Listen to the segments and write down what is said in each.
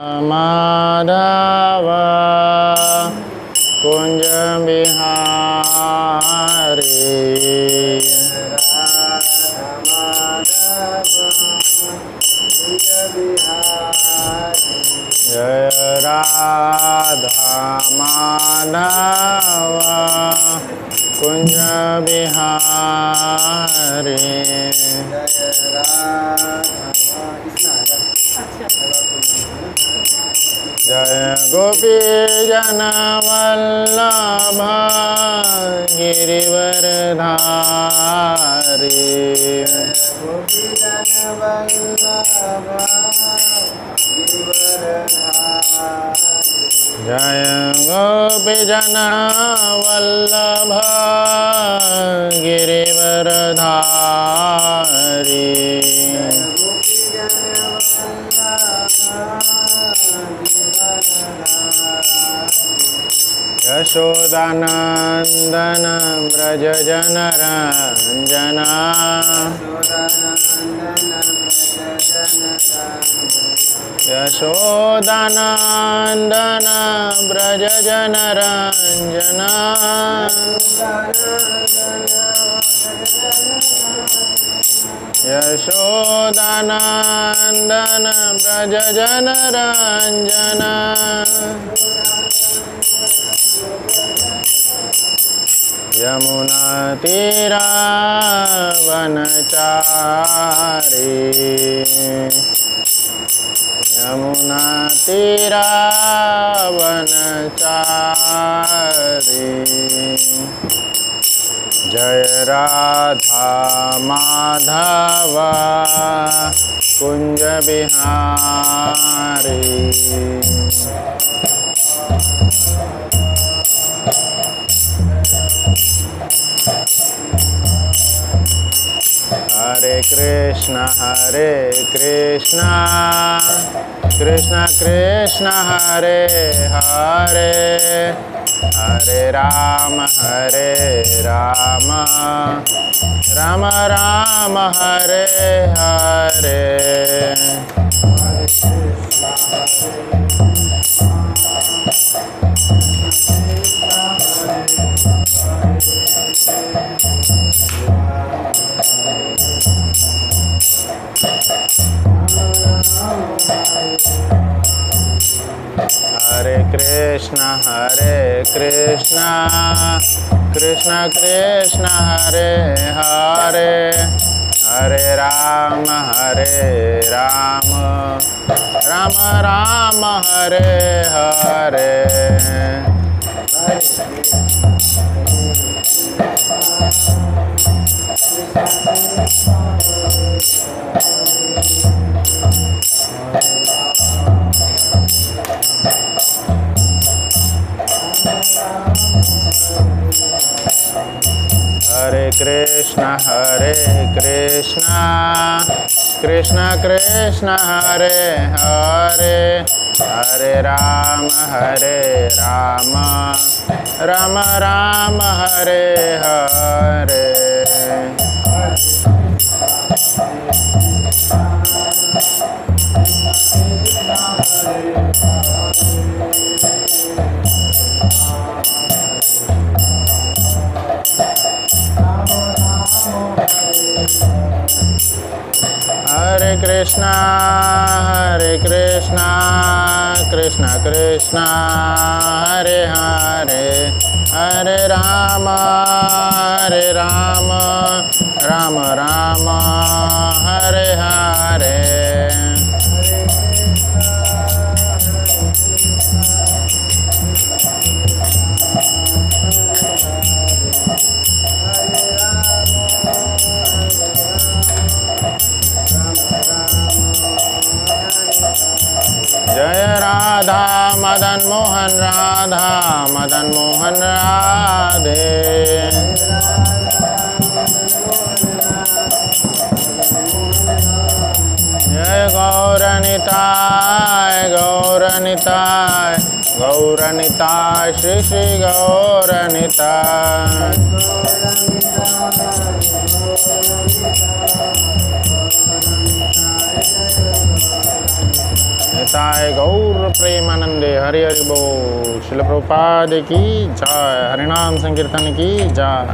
माधव कुंज बिहारी जय राधा माधव कुंज बिहारी जय गोपी जन वल्लभ गिरिवरधारी जय गोपी जन वल्लभ गिरिवरधारी यशोदानंदन व्रज जनरंजना यशोदानंदन व्रज जनरंजना यशोदानंदन व्रज जनरंजना यमुना तीरा वनचारी यमुना तीरा वनचारी जय राधा माधव कुंज बिहारी हरे कृष्ण कृष्ण कृष्ण हरे हरे हरे राम राम राम हरे हरे हरे कृष्ण कृष्ण कृष्ण हरे हरे हरे राम राम राम हरे हरे हरे कृष्ण कृष्ण कृष्ण हरे हरे हरे राम राम राम हरे हरे हरे कृष्ण कृष्ण कृष्ण हरे हरे हरे राम राम राम हरे हरे जय राधा मदन मोहन राधे जय गौरनिताय श्री श्री गौरनिताय निताय गौर प्रेमानंदे हरि हरि बोल। श्रील प्रभुपाद की जय। हरिनाम संकीर्तन की जय।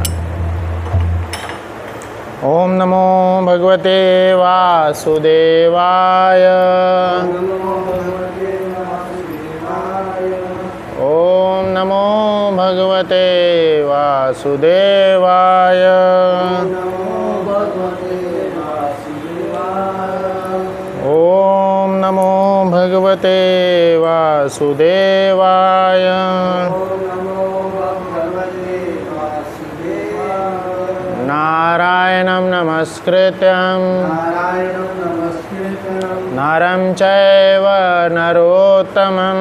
ओम नमो भगवते वासुदेवाय। ओम नमो भगवते वासुदेवाय। ओम नमो भगवते वासुदेवाय। नारायणं नमस्कृत्यं नरं चैव नरोत्तमं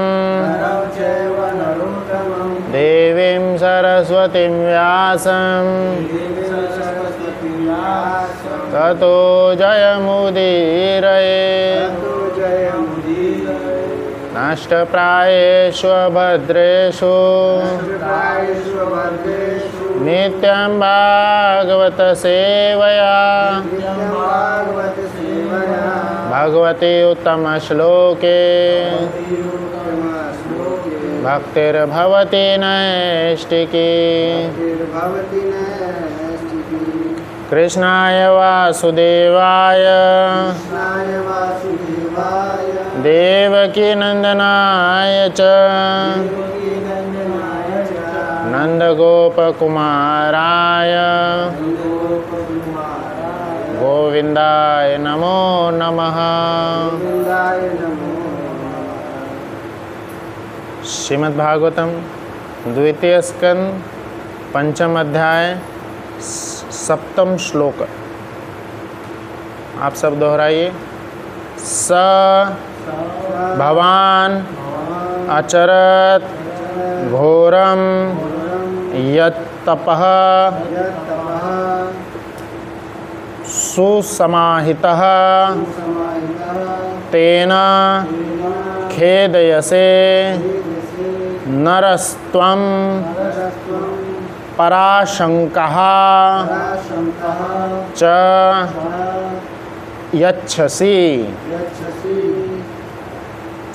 देवीं सरस्वतीं व्यासं ततो जयमुदीरयेत्। नष्टप्रायेषु भद्रेषु नित्यं भागवत सेवया भगवती उत्तम श्लोके भक्तिर्भवति नैष्टिकी। कृष्णाय वासुदेवाय देवकी नंदनाय च नंदगोपकुमाराय गोविंदाय नमो नमः। श्रीमद्भागवतम द्वितीय स्कंद पंचम अध्याय सप्तम श्लोक। आप सब दोहराइए। स भवान अचरत घोरम यत्तपः सुसमाहितः तेन खेदयसे नरस्त्वं पराशंकः च यच्छसि।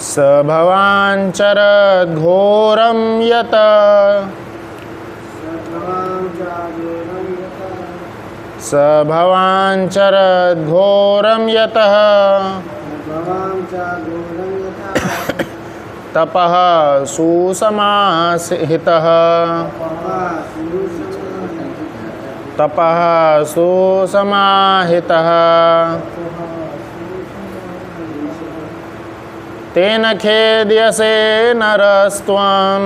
स भवान् चरद्घोरं यत् स भवान् चरद्घोरं यतः तपः सुसमाहितः तपः सुसमाहितः तेन खेद्यसे नरस्त्वं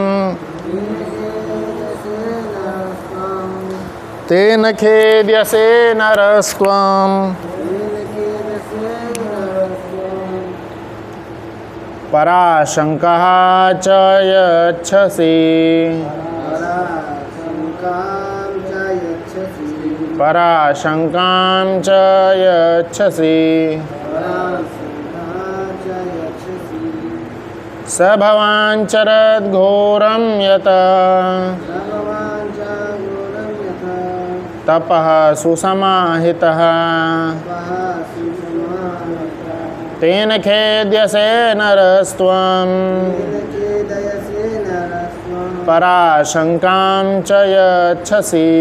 तेन खेद्यसे नरस्त्वं पराशंकः च यच्छसि। पराशंकां च यच्छसि। स भवान् चरद्घोरं यत् तपः सुसमाहितः तेन खेद्यसे नरस्त्वं पराशंकां च यच्छसि।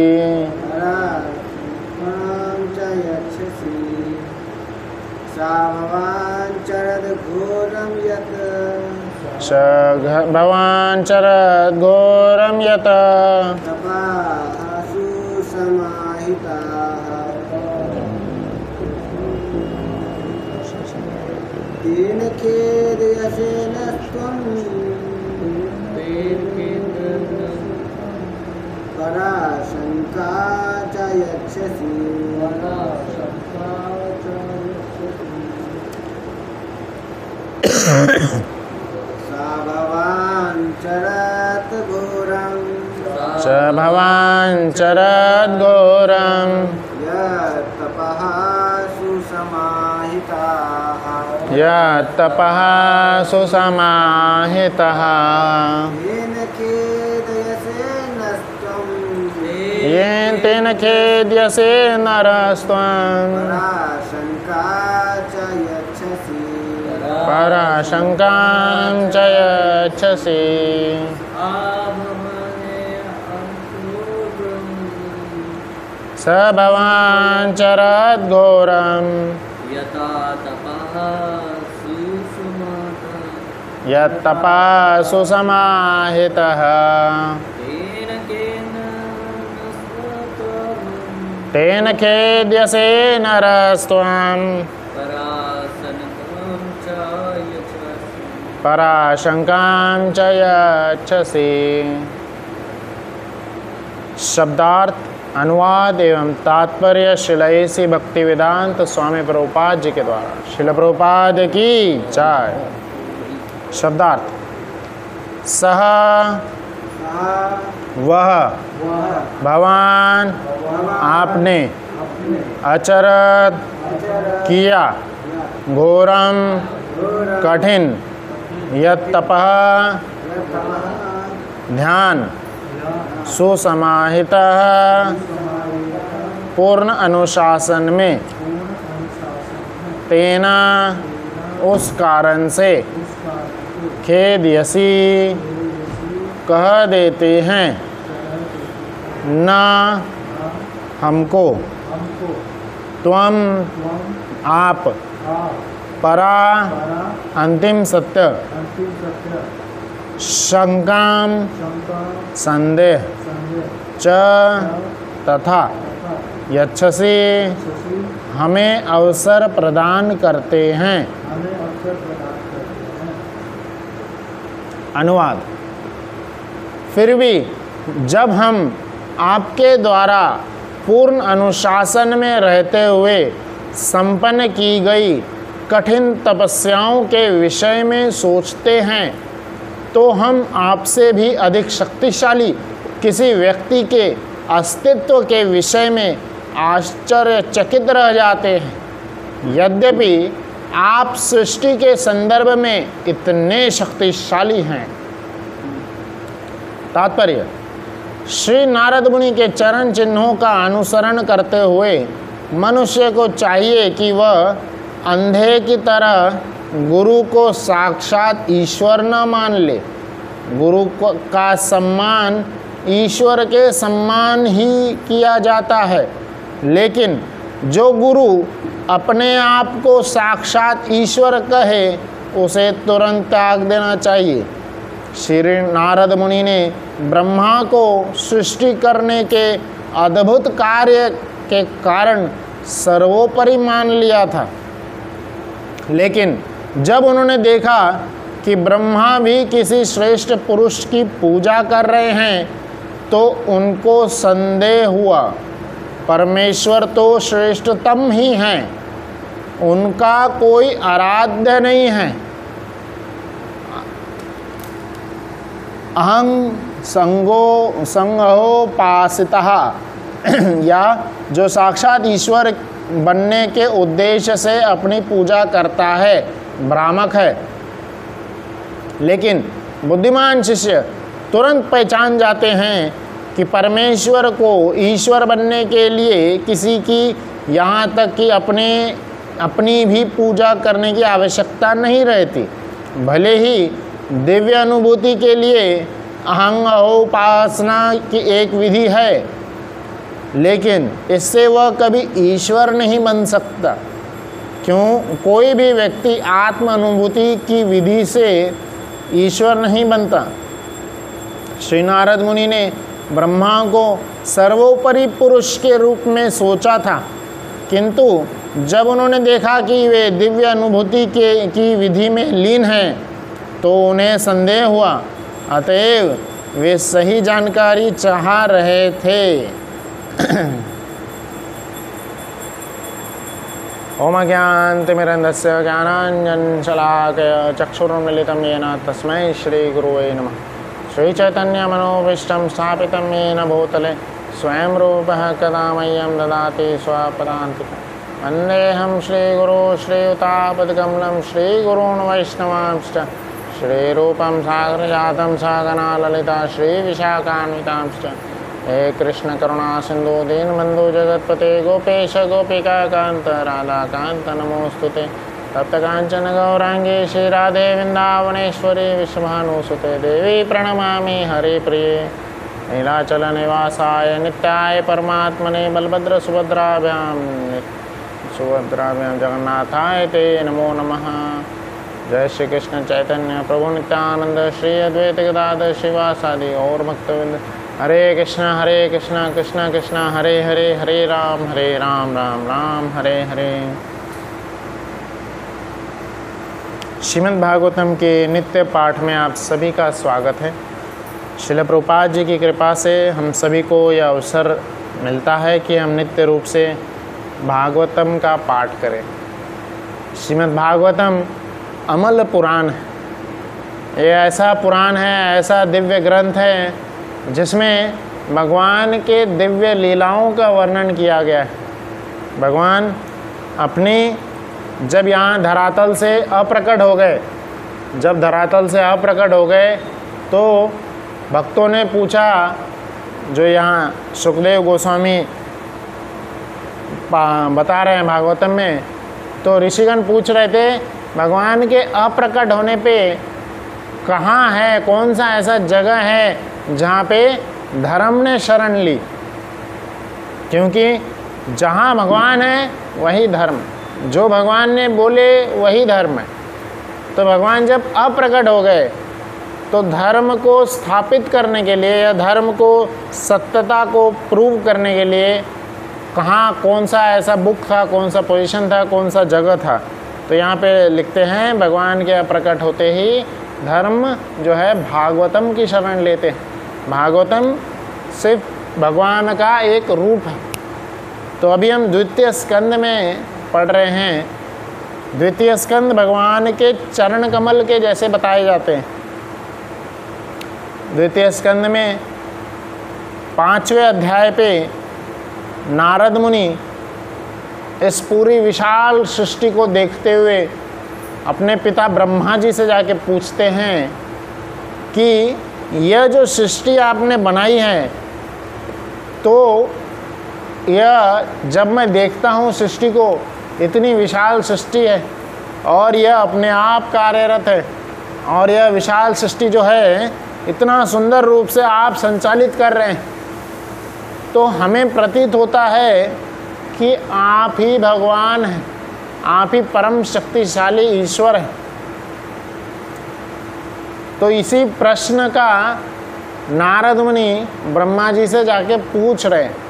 स भवान् चरद्घोरं यत् तेन खेदयसे नस्त्वं पराशंका च यच्छसि। सा भवान् चरद्घोरं स भवान् चरद्घोरं यत्तपः सुसमाहिताः यत्तपः सुसमाहितः तेन खेदयसे नस्त्वं येन तेन खेद्यसे नरस्त्वं पराशंका च यच्छसि। पराशङ्कां च यच्छसि स भवान् चरद्घोरम् यथा तपः सुसुमतः यत्तपा सुसमाहितः तेन केन न स्वत्वं तेन खेद्यसे नरस्त्वं पराशनकं च यच्छसि पराशङ्कां च यच्छसि। शब्दार्थ, अनुवाद एवं तात्पर्य शिलयसी भक्ति वेदांत स्वामी प्रभुपाद जी के द्वारा। शिल प्रभुपाद की जय। शब्दार्थ, सह वह भगवान आपने अचरत किया घोरम कठिन यत तपः ध्यान सुसमाहितः पूर्ण अनुशासन में तेना उस कारण से खेदयसी कह देते हैं न हमको त्वम आप परा अंतिम सत्य शंकाम संदेह च तथा यच्छसि हमें अवसर प्रदान करते हैं। अनुवाद, फिर भी जब हम आपके द्वारा पूर्ण अनुशासन में रहते हुए संपन्न की गई कठिन तपस्याओं के विषय में सोचते हैं तो हम आपसे भी अधिक शक्तिशाली किसी व्यक्ति के अस्तित्व के विषय में आश्चर्यचकित रह जाते हैं। यद्यपि आप सृष्टि के संदर्भ में इतने शक्तिशाली हैं। तात्पर्य, श्री नारद मुनि के चरण चिन्हों का अनुसरण करते हुए मनुष्य को चाहिए कि वह अंधे की तरह गुरु को साक्षात ईश्वर न मान ले। गुरु का सम्मान ईश्वर के सम्मान ही किया जाता है, लेकिन जो गुरु अपने आप को साक्षात ईश्वर कहे उसे तुरंत त्याग देना चाहिए। श्री नारद मुनि ने ब्रह्मा को सृष्टि करने के अद्भुत कार्य के कारण सर्वोपरि मान लिया था, लेकिन जब उन्होंने देखा कि ब्रह्मा भी किसी श्रेष्ठ पुरुष की पूजा कर रहे हैं तो उनको संदेह हुआ। परमेश्वर तो श्रेष्ठतम ही हैं, उनका कोई आराध्य नहीं है। अहं संगोपासितः या जो साक्षात ईश्वर बनने के उद्देश्य से अपनी पूजा करता है भ्रामक है, लेकिन बुद्धिमान शिष्य तुरंत पहचान जाते हैं कि परमेश्वर को ईश्वर बनने के लिए किसी की यहाँ तक कि अपनी भी पूजा करने की आवश्यकता नहीं रहती। भले ही दिव्य अनुभूति के लिए अहंग उपासना की एक विधि है, लेकिन इससे वह कभी ईश्वर नहीं बन सकता। क्यों? कोई भी व्यक्ति आत्म अनुभूति की विधि से ईश्वर नहीं बनता। श्री नारद मुनि ने ब्रह्मा को सर्वोपरि पुरुष के रूप में सोचा था, किंतु जब उन्होंने देखा कि वे दिव्य अनुभूति की विधि में लीन हैं तो उन्हें संदेह हुआ। अतएव वे सही जानकारी चाह रहे थे। ओम ज्ञानतिमिरन्धस्य ज्ञानाञ्जनशलाकया चक्षुरुन्मीलितं येन तस्मै श्रीगुरुवे नमः। श्रीचैतन्यमनोभीष्टं स्थापितं येन भूतले स्वयं रूपः कदा मह्यं ददाति स्वपदान्तिकं। वन्देऽहं श्रीगुरो श्रीयुतापदकमलं श्रीगुरून् वैष्णवांश्च श्रीरूपं सागरजातं सहगना ललिता श्रीविशाखान्वितांश्च। हे कृष्ण करुणा सिंधु दीनबंधु जगतपते गोपेश गोपिका कांत राधाकांत नमोस्तुते। तप्त कांचन गौरांगी श्री राधे वृंदावनेश्वरी विश्वभानुसुते देवी प्रणमामि हरे प्रिये नीलाचल निवासाय नित्याय परमात्मने बलभद्र सुभद्राभ्यां जगन्नाथाय ते नमो नमः। जय श्री कृष्ण चैतन्य प्रभु नित्यानंद श्री अद्वैत गदाधर श्रीवासादि और भक्तवृंद। हरे कृष्ण कृष्ण कृष्ण हरे हरे, हरे राम राम राम हरे हरे। श्रीमद् भागवतम के नित्य पाठ में आप सभी का स्वागत है। श्रील प्रभुपाद जी की कृपा से हम सभी को यह अवसर मिलता है कि हम नित्य रूप से भागवतम का पाठ करें। श्रीमद् भागवतम अमल पुराण है। ये ऐसा पुराण है, ऐसा दिव्य ग्रंथ है जिसमें भगवान के दिव्य लीलाओं का वर्णन किया गया है। भगवान अपनी जब यहाँ धरातल से अप्रकट हो गए, जब धरातल से अप्रकट हो गए तो भक्तों ने पूछा, जो यहाँ सुखदेव गोस्वामी बता रहे हैं भागवतम में, तो ऋषिगण पूछ रहे थे भगवान के अप्रकट होने पे कहाँ है, कौन सा ऐसा जगह है जहाँ पे धर्म ने शरण ली, क्योंकि जहाँ भगवान है वही धर्म, जो भगवान ने बोले वही धर्म है। तो भगवान जब अप्रकट हो गए तो धर्म को स्थापित करने के लिए या धर्म को सत्यता को प्रूव करने के लिए कहाँ कौन सा ऐसा बुक था, कौन सा पोजीशन था, कौन सा जगह था। तो यहाँ पे लिखते हैं भगवान के अप्रकट होते ही धर्म जो है भागवतम की शरण लेते हैं। भागवतम सिर्फ भगवान का एक रूप है। तो अभी हम द्वितीय स्कंद में पढ़ रहे हैं। द्वितीय स्कंद भगवान के चरण कमल के जैसे बताए जाते हैं। द्वितीय स्कंद में 5वें अध्याय पे नारद मुनि इस पूरी विशाल सृष्टि को देखते हुए अपने पिता ब्रह्मा जी से जाके पूछते हैं कि यह जो सृष्टि आपने बनाई है, तो यह जब मैं देखता हूँ सृष्टि को, इतनी विशाल सृष्टि है और यह अपने आप कार्यरत है, और यह विशाल सृष्टि जो है इतना सुंदर रूप से आप संचालित कर रहे हैं, तो हमें प्रतीत होता है कि आप ही भगवान हैं, आप ही परम शक्तिशाली ईश्वर हैं। तो इसी प्रश्न का नारद मुनि ब्रह्मा जी से जाके पूछ रहे हैं।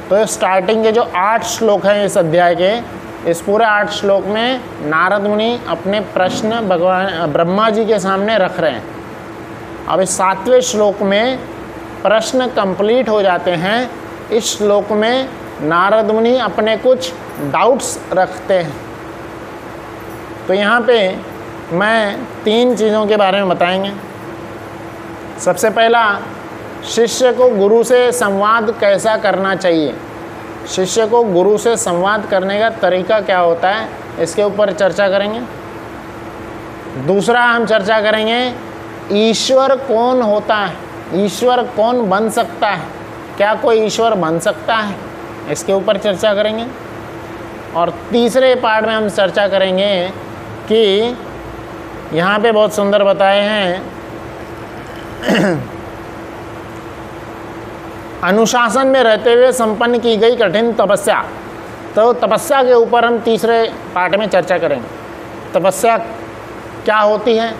तो स्टार्टिंग के जो 8 श्लोक हैं इस अध्याय के, इस पूरे 8 श्लोक में नारद मुनि अपने प्रश्न भगवान ब्रह्मा जी के सामने रख रहे हैं। अब इस 7वें श्लोक में प्रश्न कंप्लीट हो जाते हैं। इस श्लोक में नारद मुनि अपने कुछ डाउट्स रखते हैं। तो यहाँ पे मैं 3 चीज़ों के बारे में बताएंगे। सबसे पहला, शिष्य को गुरु से संवाद कैसा करना चाहिए, शिष्य को गुरु से संवाद करने का तरीका क्या होता है, इसके ऊपर चर्चा करेंगे। दूसरा हम चर्चा करेंगे ईश्वर कौन होता है, ईश्वर कौन बन सकता है, क्या कोई ईश्वर बन सकता है, इसके ऊपर चर्चा करेंगे। और तीसरे पार्ट में हम चर्चा करेंगे कि यहाँ पे बहुत सुंदर बताए हैं अनुशासन में रहते हुए संपन्न की गई कठिन तपस्या। तो तपस्या के ऊपर हम तीसरे पार्ट में चर्चा करेंगे। तपस्या क्या होती है,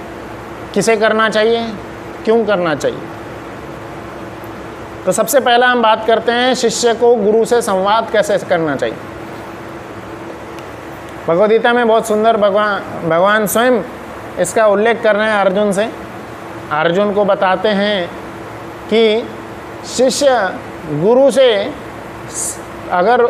किसे करना चाहिए, क्यों करना चाहिए। तो सबसे पहला हम बात करते हैं शिष्य को गुरु से संवाद कैसे करना चाहिए। भगवद गीता में बहुत सुंदर भगवान स्वयं इसका उल्लेख कर रहे हैं अर्जुन से। अर्जुन को बताते हैं कि शिष्य गुरु से अगर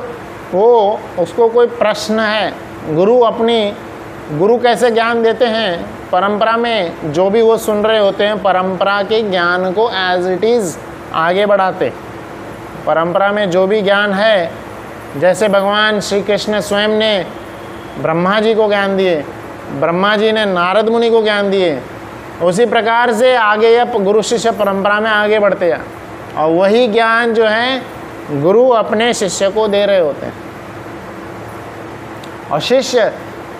वो उसको कोई प्रश्न है, गुरु कैसे ज्ञान देते हैं, परंपरा में जो भी वो सुन रहे होते हैं परंपरा के ज्ञान को एज इट इज़ आगे बढ़ाते। परंपरा में जो भी ज्ञान है, जैसे भगवान श्री कृष्ण स्वयं ने ब्रह्मा जी को ज्ञान दिए, ब्रह्मा जी ने नारद मुनि को ज्ञान दिए, उसी प्रकार से आगे या गुरु शिष्य परंपरा में आगे बढ़ते हैं और वही ज्ञान जो है गुरु अपने शिष्य को दे रहे होते हैं। और शिष्य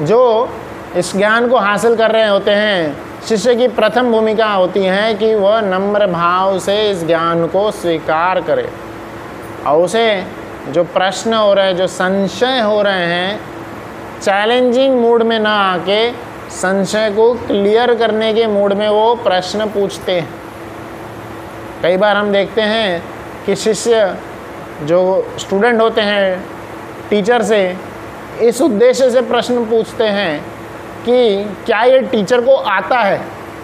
जो इस ज्ञान को हासिल कर रहे होते हैं, शिष्य की प्रथम भूमिका होती है कि वह नम्र भाव से इस ज्ञान को स्वीकार करे और उसे जो प्रश्न हो रहे हैं, जो संशय हो रहे हैं, चैलेंजिंग मूड में ना आके संशय को क्लियर करने के मूड में वो प्रश्न पूछते हैं। कई बार हम देखते हैं कि शिष्य जो स्टूडेंट होते हैं टीचर से इस उद्देश्य से प्रश्न पूछते हैं कि क्या ये टीचर को आता है,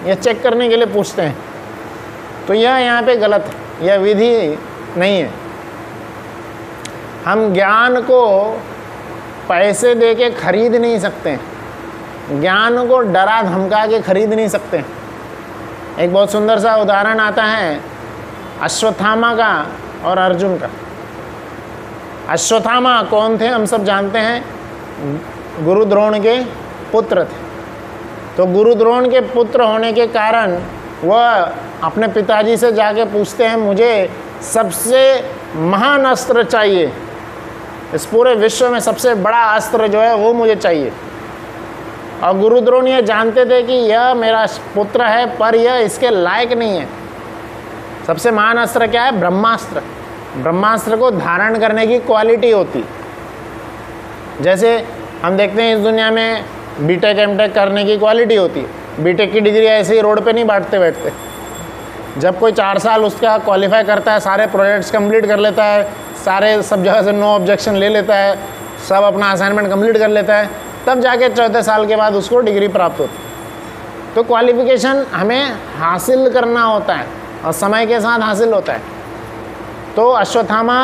यह चेक करने के लिए पूछते हैं। तो यह यहाँ पे गलत है, यह विधि नहीं है। हम ज्ञान को पैसे दे के खरीद नहीं सकते, ज्ञान को डरा धमका के खरीद नहीं सकते। एक बहुत सुंदर सा उदाहरण आता है अश्वत्थामा का और अर्जुन का। अश्वत्थामा कौन थे हम सब जानते हैं, गुरु द्रोण के पुत्र थे। तो गुरु द्रोण के पुत्र होने के कारण वह अपने पिताजी से जाके पूछते हैं, मुझे सबसे महान अस्त्र चाहिए, इस पूरे विश्व में सबसे बड़ा अस्त्र जो है वो मुझे चाहिए। और गुरु द्रोण ये जानते थे कि यह मेरा पुत्र है पर यह इसके लायक नहीं है। सबसे महान अस्त्र क्या है? ब्रह्मास्त्र। ब्रह्मास्त्र को धारण करने की क्वालिटी होती। जैसे हम देखते हैं इस दुनिया में बीटेक एमटेक करने की क्वालिटी होती है। बीटेक की डिग्री ऐसे ही रोड पे नहीं बांटते बैठते। जब कोई 4 साल उसका क्वालिफाई करता है, सारे प्रोजेक्ट्स कंप्लीट कर लेता है, सारे सब जगह से नो ऑब्जेक्शन ले लेता है, सब अपना असाइनमेंट कंप्लीट कर लेता है, तब जाके 14 साल के बाद उसको डिग्री प्राप्त होती है। तो क्वालिफिकेशन हमें हासिल करना होता है और समय के साथ हासिल होता है। तो अश्वत्थामा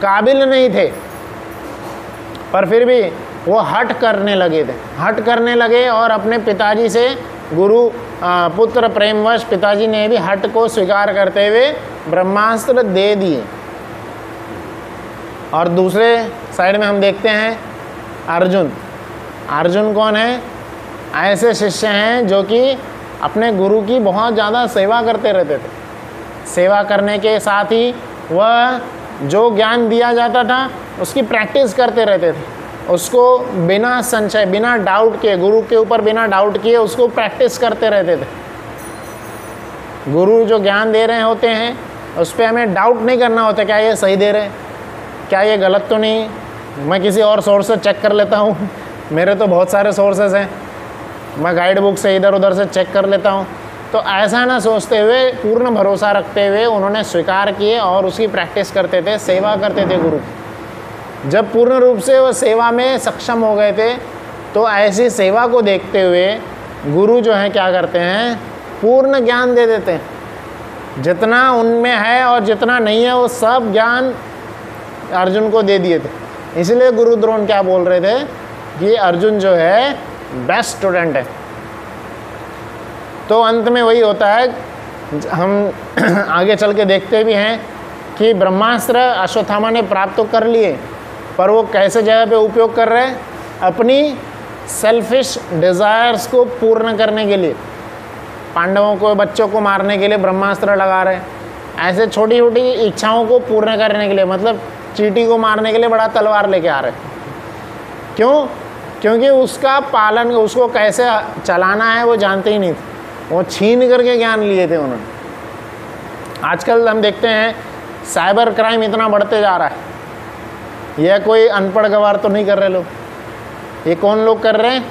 काबिल नहीं थे पर फिर भी वो हट करने लगे थे, हट करने लगे और अपने पिताजी से गुरु पुत्र प्रेमवश पिताजी ने भी हट को स्वीकार करते हुए ब्रह्मास्त्र दे दिए। और दूसरे साइड में हम देखते हैं अर्जुन। अर्जुन कौन है? ऐसे शिष्य हैं जो कि अपने गुरु की बहुत ज़्यादा सेवा करते रहते थे। सेवा करने के साथ ही वह जो ज्ञान दिया जाता था उसकी प्रैक्टिस करते रहते थे, उसको बिना संशय, बिना डाउट किए, गुरु के ऊपर बिना डाउट किए उसको प्रैक्टिस करते रहते थे। गुरु जो ज्ञान दे रहे होते हैं उस पर हमें डाउट नहीं करना होता, क्या ये सही दे रहे हैं, क्या ये गलत तो नहीं, मैं किसी और सोर्स से चेक कर लेता हूँ। मेरे तो बहुत सारे सोर्सेस हैं, मैं गाइड बुक से इधर उधर से चेक कर लेता हूँ। तो ऐसा ना सोचते हुए, पूर्ण भरोसा रखते हुए उन्होंने स्वीकार किए और उसकी प्रैक्टिस करते थे, सेवा करते थे गुरु की। जब पूर्ण रूप से वो सेवा में सक्षम हो गए थे तो ऐसी सेवा को देखते हुए गुरु जो है क्या करते हैं, पूर्ण ज्ञान दे देते हैं। जितना उनमें है और जितना नहीं है वो सब ज्ञान अर्जुन को दे दिए थे। इसलिए गुरु द्रोण क्या बोल रहे थे कि अर्जुन जो है बेस्ट स्टूडेंट है। तो अंत में वही होता है, हम आगे चल के देखते भी हैं कि ब्रह्मास्त्र अश्वत्थामा ने प्राप्त तो कर लिए पर वो कैसे जगह पे उपयोग कर रहे हैं, अपनी सेल्फिश डिज़ायर्स को पूर्ण करने के लिए। पांडवों को, बच्चों को मारने के लिए ब्रह्मास्त्र लगा रहे हैं, ऐसे छोटी छोटी इच्छाओं को पूर्ण करने के लिए, मतलब चींटी को मारने के लिए बड़ा तलवार लेके आ रहे हैं। क्यों? क्योंकि उसका पालन, उसको कैसे चलाना है वो जानते ही नहीं थे, वो छीन करके ज्ञान लिए थे उन्होंने। आजकल हम देखते हैं साइबर क्राइम इतना बढ़ते जा रहा है। यह कोई अनपढ़ गवार तो नहीं कर रहे लोग, ये कौन लोग कर रहे हैं?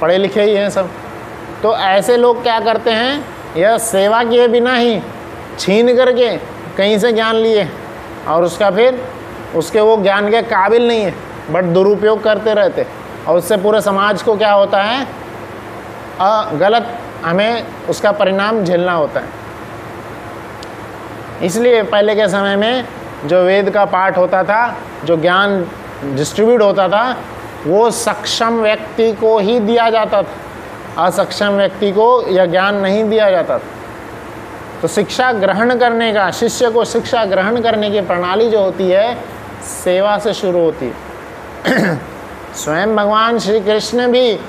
पढ़े लिखे ही हैं सब। तो ऐसे लोग क्या करते हैं, यह सेवा किए बिना ही छीन करके कहीं से ज्ञान लिए और उसका फिर उसके वो ज्ञान के काबिल नहीं है बट दुरुपयोग करते रहते, और उससे पूरे समाज को क्या होता है, गलत हमें उसका परिणाम झेलना होता है। इसलिए पहले के समय में जो वेद का पाठ होता था, जो ज्ञान डिस्ट्रीब्यूट होता था, वो सक्षम व्यक्ति को ही दिया जाता था, असक्षम व्यक्ति को यह ज्ञान नहीं दिया जाता था। तो शिक्षा ग्रहण करने का, शिष्य को शिक्षा ग्रहण करने की प्रणाली जो होती है सेवा से शुरू होती है। स्वयं भगवान श्री कृष्ण भी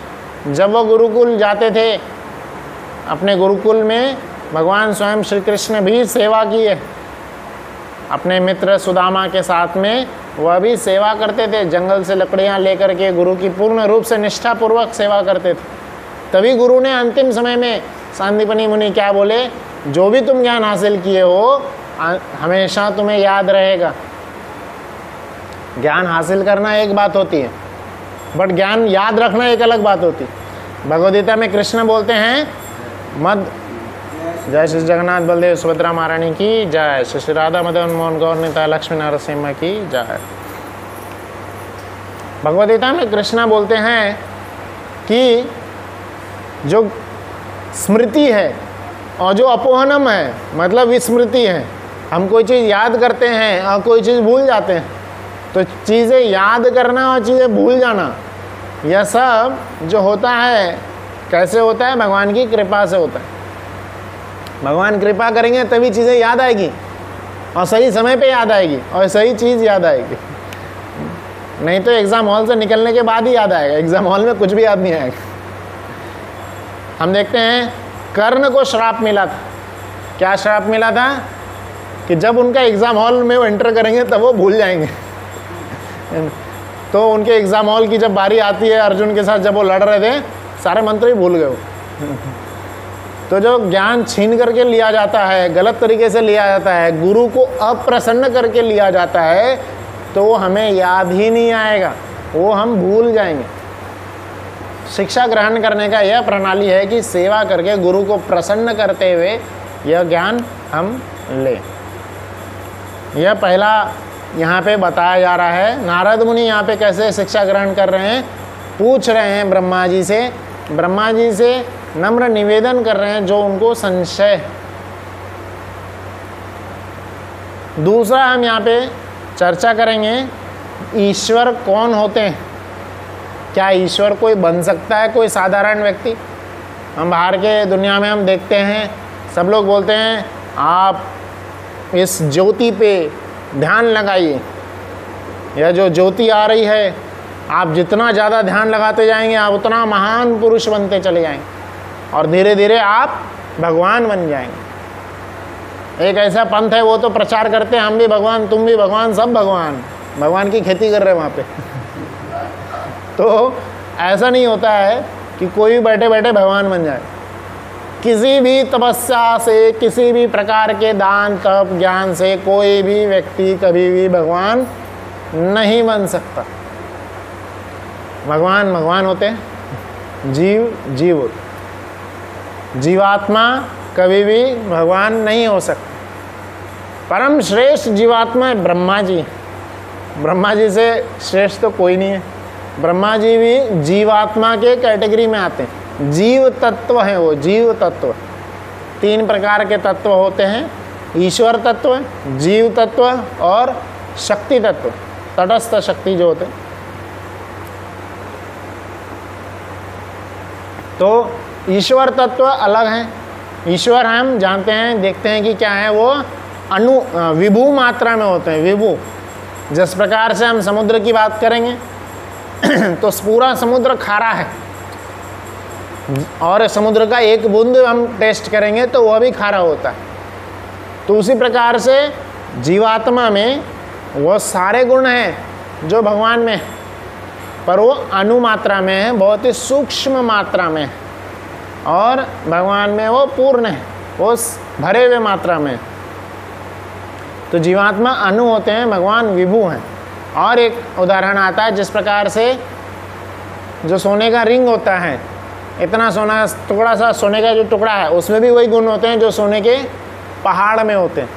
जब वो गुरुकुल जाते थे, अपने गुरुकुल में भगवान स्वयं श्री कृष्ण भी सेवा की है। अपने मित्र सुदामा के साथ में वह भी सेवा करते थे, जंगल से लकड़ियाँ लेकर के गुरु की पूर्ण रूप से निष्ठापूर्वक सेवा करते थे। तभी गुरु ने अंतिम समय में सांदीपनी मुनि क्या बोले, जो भी तुम ज्ञान हासिल किए हो हमेशा तुम्हें याद रहेगा। ज्ञान हासिल करना एक बात होती है, बट ज्ञान याद रखना एक अलग बात होती है। भगवद्गीता में कृष्ण बोलते हैं मद जय श्री जगन्नाथ बलदेव सुभद्रा महारानी की जय, श्री राधा मदन मोहन गौर निताय लक्ष्मी नरसिम्हा की जय। भगवद्गीता में कृष्ण बोलते हैं कि जो स्मृति है और जो अपोहनम है, मतलब विस्मृति है, हम कोई चीज़ याद करते हैं और कोई चीज़ भूल जाते हैं। तो चीज़ें याद करना और चीज़ें भूल जाना, यह सब जो होता है कैसे होता है, भगवान की कृपा से होता है। भगवान कृपा करेंगे तभी चीज़ें याद आएगी और सही समय पे याद आएगी और सही चीज़ याद आएगी। नहीं तो एग्ज़ाम हॉल से निकलने के बाद ही याद आएगा, एग्ज़ाम हॉल में कुछ भी याद नहीं आएगा। हम देखते हैं कर्ण को श्राप मिला था। क्या श्राप मिला था कि जब उनका एग्ज़ाम हॉल में वो एंटर करेंगे तब वो भूल जाएंगे। तो उनके एग्ज़ाम हॉल की जब बारी आती है, अर्जुन के साथ जब वो लड़ रहे थे, सारे मंत्र ही भूल गए वो। तो जो ज्ञान छीन करके लिया जाता है, गलत तरीके से लिया जाता है, गुरु को अप्रसन्न करके लिया जाता है, तो वो हमें याद ही नहीं आएगा, वो हम भूल जाएंगे। शिक्षा ग्रहण करने का यह प्रणाली है कि सेवा करके गुरु को प्रसन्न करते हुए यह ज्ञान हम लें। यह पहला यहाँ पे बताया जा रहा है। नारद मुनि यहाँ पे कैसे शिक्षा ग्रहण कर रहे हैं, पूछ रहे हैं ब्रह्मा जी से, ब्रह्मा जी से नम्र निवेदन कर रहे हैं जो उनको संशय है। दूसरा हम यहाँ पे चर्चा करेंगे, ईश्वर कौन होते हैं। क्या ईश्वर कोई बन सकता है, कोई साधारण व्यक्ति? हम बाहर के दुनिया में हम देखते हैं, सब लोग बोलते हैं आप इस ज्योति पे ध्यान लगाइए, यह जो ज्योति आ रही है, आप जितना ज़्यादा ध्यान लगाते जाएंगे आप उतना महान पुरुष बनते चले जाएंगे और धीरे धीरे आप भगवान बन जाएंगे। एक ऐसा पंथ है, वो तो प्रचार करते हैं हम भी भगवान, तुम भी भगवान, सब भगवान, भगवान की खेती कर रहे हैं वहाँ पे। तो ऐसा नहीं होता है कि कोई भी बैठे बैठे भगवान बन जाए। किसी भी तपस्या से, किसी भी प्रकार के दान तप ज्ञान से कोई भी व्यक्ति कभी भी भगवान नहीं बन सकता। भगवान भगवान होते हैं, जीव जीव होते हैं। जीवात्मा कभी भी भगवान नहीं हो सकता। परम श्रेष्ठ जीवात्मा है ब्रह्मा जी। ब्रह्मा जी से श्रेष्ठ तो कोई नहीं है। ब्रह्मा जी भी जीवात्मा के कैटेगरी में आते हैं, जीव तत्व हैं वो, जीव तत्व। 3 प्रकार के तत्व होते हैं, ईश्वर तत्व, जीव तत्व और शक्ति तत्व, तटस्थ शक्ति जो होते हैं। तो ईश्वर तत्व अलग हैं। ईश्वर हम जानते हैं, देखते हैं कि क्या है, वो विभू मात्रा में होते हैं, विभू। जिस प्रकार से हम समुद्र की बात करेंगे तो पूरा समुद्र खारा है और समुद्र का एक बूंद हम टेस्ट करेंगे तो वह भी खारा होता है। तो उसी प्रकार से जीवात्मा में वो सारे गुण हैं जो भगवान में है, पर वो अनुमात्रा में है, बहुत ही सूक्ष्म मात्रा में है, और भगवान में वो पूर्ण है, वो भरे हुए मात्रा में है। तो जीवात्मा अनु होते हैं, भगवान विभू हैं। और एक उदाहरण आता है, जिस प्रकार से जो सोने का रिंग होता है, इतना सोना टुकड़ा सा सोने का जो टुकड़ा है, उसमें भी वही गुण होते हैं जो सोने के पहाड़ में होते हैं।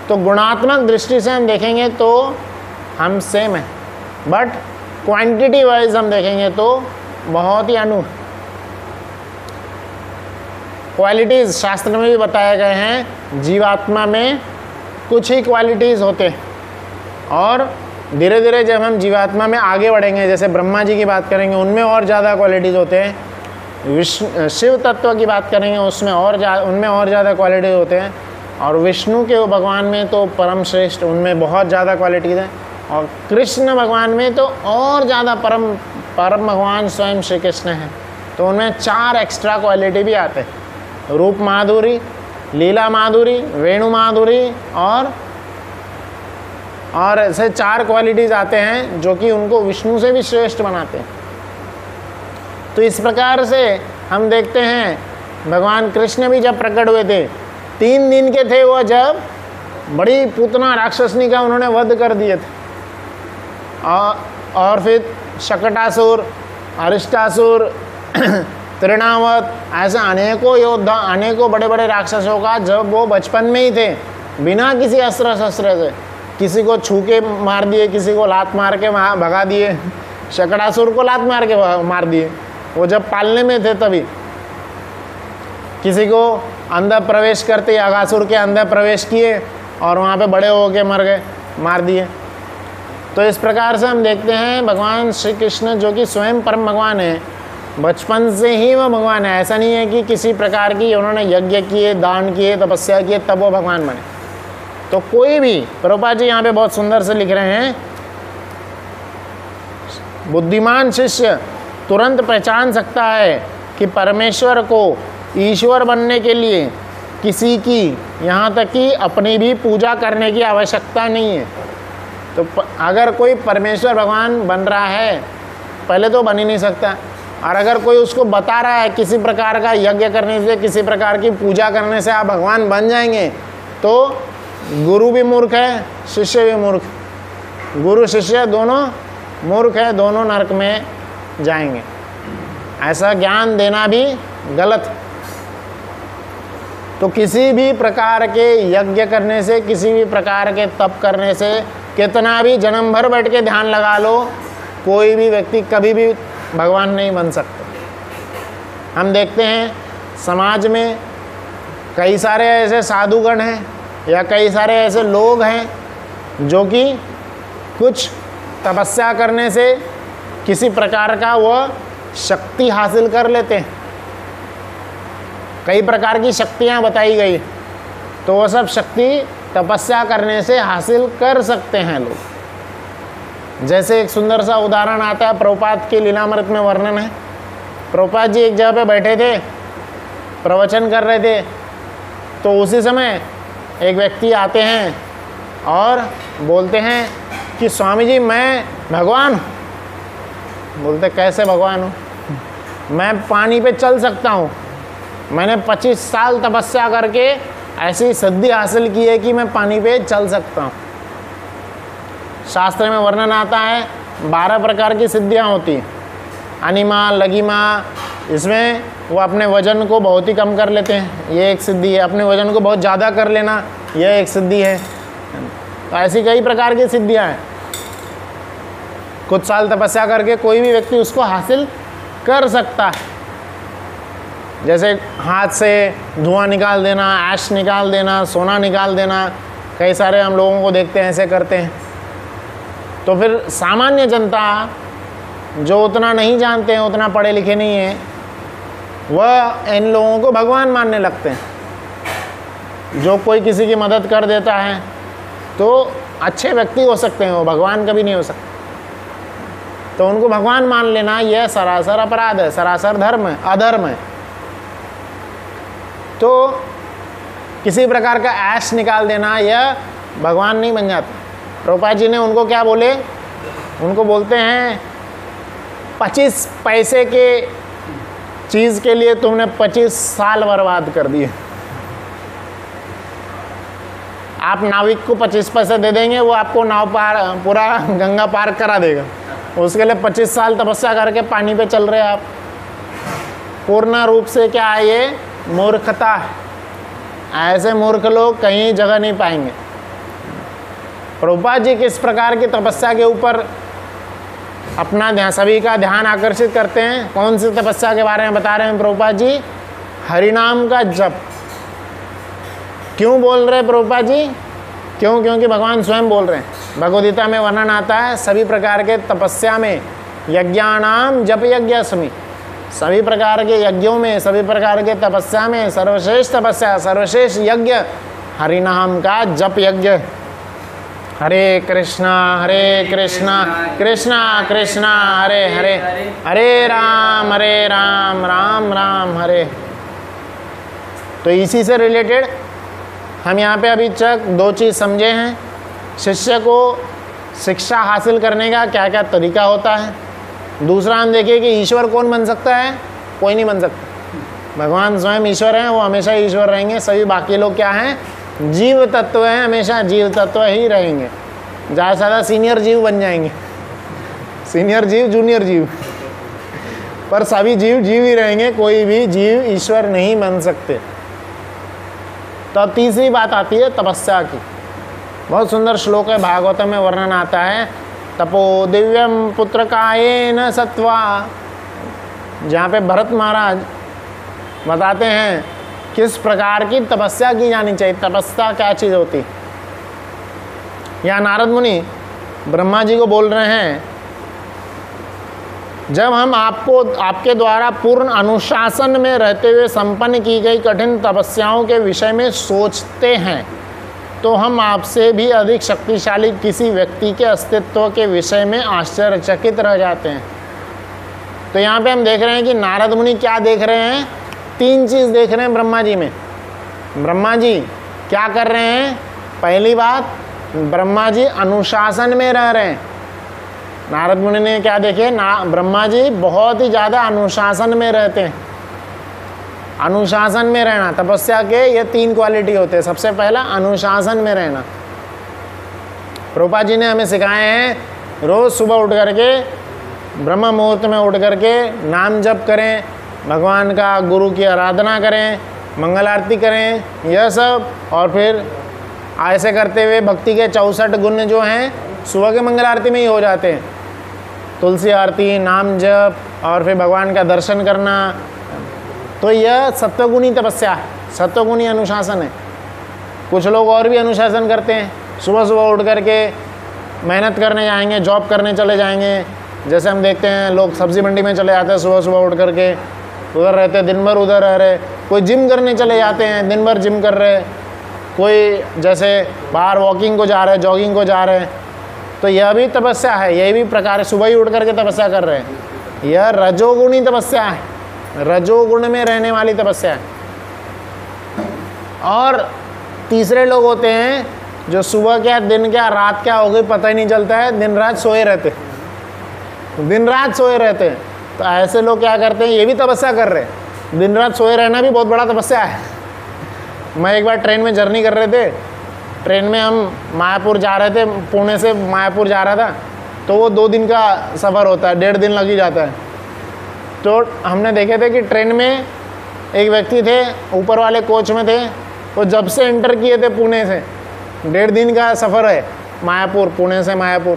तो गुणात्मक दृष्टि से हम देखेंगे तो हम सेम है, बट क्वांटिटी वाइज हम देखेंगे तो बहुत ही अनु। क्वालिटीज़ शास्त्र में भी बताए गए हैं, जीवात्मा में कुछ ही क्वालिटीज़ होते हैं, और धीरे धीरे जब हम जीवात्मा में आगे बढ़ेंगे, जैसे ब्रह्मा जी की बात करेंगे उनमें और ज़्यादा क्वालिटीज़ होते हैं, शिव तत्व की बात करेंगे उसमें उनमें और ज़्यादा क्वालिटीज़ होते हैं, और विष्णु के भगवान में तो परम श्रेष्ठ, उनमें बहुत ज़्यादा क्वालिटीज़ हैं, और कृष्ण भगवान में तो और ज़्यादा परम भगवान स्वयं श्री कृष्ण हैं, तो उनमें 4 एक्स्ट्रा क्वालिटी भी आते हैं, रूप माधुरी, लीला माधुरी, वेणु माधुरी और और ऐसे 4 क्वालिटीज़ आते हैं जो कि उनको विष्णु से भी श्रेष्ठ बनाते हैं। तो इस प्रकार से हम देखते हैं भगवान कृष्ण भी जब प्रकट हुए थे 3 दिन के थे वो, जब बड़ी पूतना राक्षसनी का उन्होंने वध कर दिए थे। और फिर शकटासुर, अरिष्टासुर, तृणावत, ऐसे अनेकों योद्धा, अनेकों बड़े बड़े राक्षसों का जब वो बचपन में ही थे बिना किसी अस्त्र शस्त्र से किसी को छू के मार दिए, किसी को लात मार के भगा दिए। शकटासुर को लात मार के मार दिए, वो जब पालने में थे तभी। किसी को अंदर प्रवेश करते अगासुर के अंदर प्रवेश किए और वहाँ पे बड़े हो के मर गए, मार दिए। तो इस प्रकार से हम देखते हैं भगवान श्री कृष्ण जो कि स्वयं परम भगवान है, बचपन से ही वो भगवान है। ऐसा नहीं है कि किसी प्रकार की उन्होंने यज्ञ किए, दान किए, तपस्या किए तब वो भगवान बने। तो कोई भी, प्रभुपाद जी यहाँ पे बहुत सुंदर से लिख रहे हैं, बुद्धिमान शिष्य तुरंत पहचान सकता है कि परमेश्वर को ईश्वर बनने के लिए किसी की, यहाँ तक कि अपनी भी पूजा करने की आवश्यकता नहीं है। तो अगर कोई परमेश्वर भगवान बन रहा है, पहले तो बन ही नहीं सकता। और अगर कोई उसको बता रहा है किसी प्रकार का यज्ञ करने से, किसी प्रकार की पूजा करने से आप भगवान बन जाएंगे, तो गुरु भी मूर्ख है, शिष्य भी मूर्ख। गुरु शिष्य दोनों मूर्ख है, दोनों नरक में जाएंगे। ऐसा ज्ञान देना भी गलत है। तो किसी भी प्रकार के यज्ञ करने से, किसी भी प्रकार के तप करने से, कितना भी जन्म भर बैठ के ध्यान लगा लो, कोई भी व्यक्ति कभी भी भगवान नहीं बन सकता। हम देखते हैं समाज में कई सारे ऐसे साधुगण हैं या कई सारे ऐसे लोग हैं जो कि कुछ तपस्या करने से किसी प्रकार का वह शक्ति हासिल कर लेते हैं। कई प्रकार की शक्तियाँ बताई गई, तो वो सब शक्ति तपस्या करने से हासिल कर सकते हैं लोग। जैसे एक सुंदर सा उदाहरण आता है, प्रभुपाद के लीलामृत में वर्णन है। प्रभुपाद जी एक जगह पे बैठे थे, प्रवचन कर रहे थे, तो उसी समय एक व्यक्ति आते हैं और बोलते हैं कि स्वामी जी मैं भगवान हूँ। बोलते कैसे भगवान हूँ? मैं पानी पे चल सकता हूँ, मैंने 25 साल तपस्या करके ऐसी सिद्धि हासिल की है कि मैं पानी पे चल सकता हूँ। शास्त्र में वर्णन आता है 12 प्रकार की सिद्धियाँ होती हैं। अनिमा, लघिमा, इसमें वो अपने वजन को बहुत ही कम कर लेते हैं, ये एक सिद्धि है। अपने वजन को बहुत ज़्यादा कर लेना, यह एक सिद्धि है। तो ऐसी कई प्रकार की सिद्धियाँ हैं। कुछ साल तपस्या करके कोई भी व्यक्ति उसको हासिल कर सकता है। जैसे हाथ से धुआं निकाल देना, ऐश निकाल देना, सोना निकाल देना, कई सारे हम लोगों को देखते हैं ऐसे करते हैं। तो फिर सामान्य जनता जो उतना नहीं जानते हैं, उतना पढ़े लिखे नहीं हैं, वह इन लोगों को भगवान मानने लगते हैं। जो कोई किसी की मदद कर देता है तो अच्छे व्यक्ति हो सकते हैं, वो भगवान कभी नहीं हो सकते। तो उनको भगवान मान लेना यह सरासर अपराध है, सरासर धर्म है, अधर्म है। तो किसी प्रकार का ऐश निकाल देना, यह भगवान नहीं बन जाता। प्रभुपाद जी ने उनको क्या बोले? उनको बोलते हैं 25 पैसे के चीज़ के लिए तुमने 25 साल बर्बाद कर दिए। आप नाविक को 25 पैसे दे देंगे, वो आपको नाव पार, पूरा गंगा पार करा देगा। उसके लिए 25 साल तपस्या करके पानी पे चल रहे हैं आप। पूर्ण रूप से क्या है ये? मूर्खता है। ऐसे मूर्ख लोग कहीं जगह नहीं पाएंगे। प्रभुपाद जी किस प्रकार की तपस्या के ऊपर अपना ध्यान, सभी का ध्यान आकर्षित करते हैं? कौन सी तपस्या के बारे में बता रहे हैं प्रभुपाद जी? हरिनाम का जप। क्यों बोल रहे हैं प्रभुपाद जी? क्यों? क्योंकि भगवान स्वयं बोल रहे हैं। भगवद्गीता में वर्णन आता है सभी प्रकार के तपस्या में, यज्ञानाम जप यज्ञस्मि। सभी प्रकार के यज्ञों में, सभी प्रकार के तपस्या में सर्वश्रेष्ठ तपस्या, सर्वश्रेष्ठ यज्ञ हरिनाम का जप यज्ञ। हरे कृष्णा कृष्णा कृष्णा हरे हरे, हरे राम राम राम हरे। तो इसी से रिलेटेड हम यहाँ पे अभी तक 2 चीज़ समझे हैं। शिष्य को शिक्षा हासिल करने का क्या क्या तरीका होता है। दूसरा हम देखिए कि ईश्वर कौन बन सकता है, कोई नहीं बन सकता। भगवान स्वयं ईश्वर हैं, वो हमेशा ईश्वर रहेंगे। सभी बाकी लोग क्या हैं, जीव तत्व हैं, हमेशा जीव तत्व ही रहेंगे। ज़्यादा से ज़्यादा सीनियर जीव बन जाएंगे, सीनियर जीव, जूनियर जीव, पर सभी जीव जीव ही रहेंगे, कोई भी जीव ईश्वर नहीं बन सकते। तो अब तीसरी बात आती है तपस्या की। बहुत सुंदर श्लोक है, भागवतम में वर्णन आता है, तपो दिव्यम पुत्र कायेन सत्वा, जहाँ पे भरत महाराज बताते हैं किस प्रकार की तपस्या की जानी चाहिए, तपस्या क्या चीज़ होती। यहाँ नारद मुनि ब्रह्मा जी को बोल रहे हैं, जब हम आपको आपके द्वारा पूर्ण अनुशासन में रहते हुए संपन्न की गई कठिन तपस्याओं के विषय में सोचते हैं, तो हम आपसे भी अधिक शक्तिशाली किसी व्यक्ति के अस्तित्व के विषय में आश्चर्यचकित रह जाते हैं। तो यहाँ पे हम देख रहे हैं कि नारद मुनि क्या देख रहे हैं, तीन चीज़ देख रहे हैं ब्रह्मा जी में। ब्रह्मा जी क्या कर रहे हैं, पहली बात ब्रह्मा जी अनुशासन में रह रहे हैं। नारद मुनि ने क्या देखे, ब्रह्मा जी बहुत ही ज़्यादा अनुशासन में रहते हैं। अनुशासन में रहना, तपस्या के ये तीन क्वालिटी होते हैं। सबसे पहला अनुशासन में रहना। प्रभुपाद जी ने हमें सिखाए हैं रोज़ सुबह उठ करके ब्रह्म मुहूर्त में उठ करके नाम जप करें, भगवान का गुरु की आराधना करें, मंगल आरती करें, यह सब। और फिर ऐसे करते हुए भक्ति के 64 गुण जो हैं सुबह के मंगल आरती में ही हो जाते हैं। तुलसी आरती, नाम जप और फिर भगवान का दर्शन करना। तो यह सत्वगुणी तपस्या है, सत्वगुणी अनुशासन है। कुछ लोग और भी अनुशासन करते हैं, सुबह सुबह उठ करके मेहनत करने जाएंगे, जॉब करने चले जाएंगे। जैसे हम देखते हैं लोग सब्ज़ी मंडी में चले जाते हैं, सुबह सुबह उठ करके उधर रहते हैं, दिन भर उधर रह रहे। कोई जिम करने चले जाते हैं, दिन भर जिम कर रहे। कोई जैसे बाहर वॉकिंग को जा रहे हैं, जॉगिंग को जा रहे हैं। तो यह भी तपस्या है, यही भी प्रकार सुबह ही उठ करके तपस्या कर रहे हैं। यह रजोगुणी तपस्या है, रजोगुण में रहने वाली तपस्या है। और तीसरे लोग होते हैं जो सुबह क्या, दिन क्या, रात क्या हो गई पता ही नहीं चलता है, दिन रात सोए रहते, दिन रात सोए रहते हैं। तो ऐसे लोग क्या करते हैं, ये भी तपस्या कर रहे हैं। दिन रात सोए रहना भी बहुत बड़ा तपस्या है। मैं एक बार ट्रेन में जर्नी कर रहे थे, ट्रेन में हम मायापुर जा रहे थे, पुणे से मायापुर जा रहा था। तो वो 2 दिन का सफ़र होता है, 1.5 दिन लग ही जाता है। तो हमने देखे थे कि ट्रेन में एक व्यक्ति थे, ऊपर वाले कोच में थे, वो जब से एंटर किए थे पुणे से, 1.5 दिन का सफ़र है मायापुर, पुणे से मायापुर,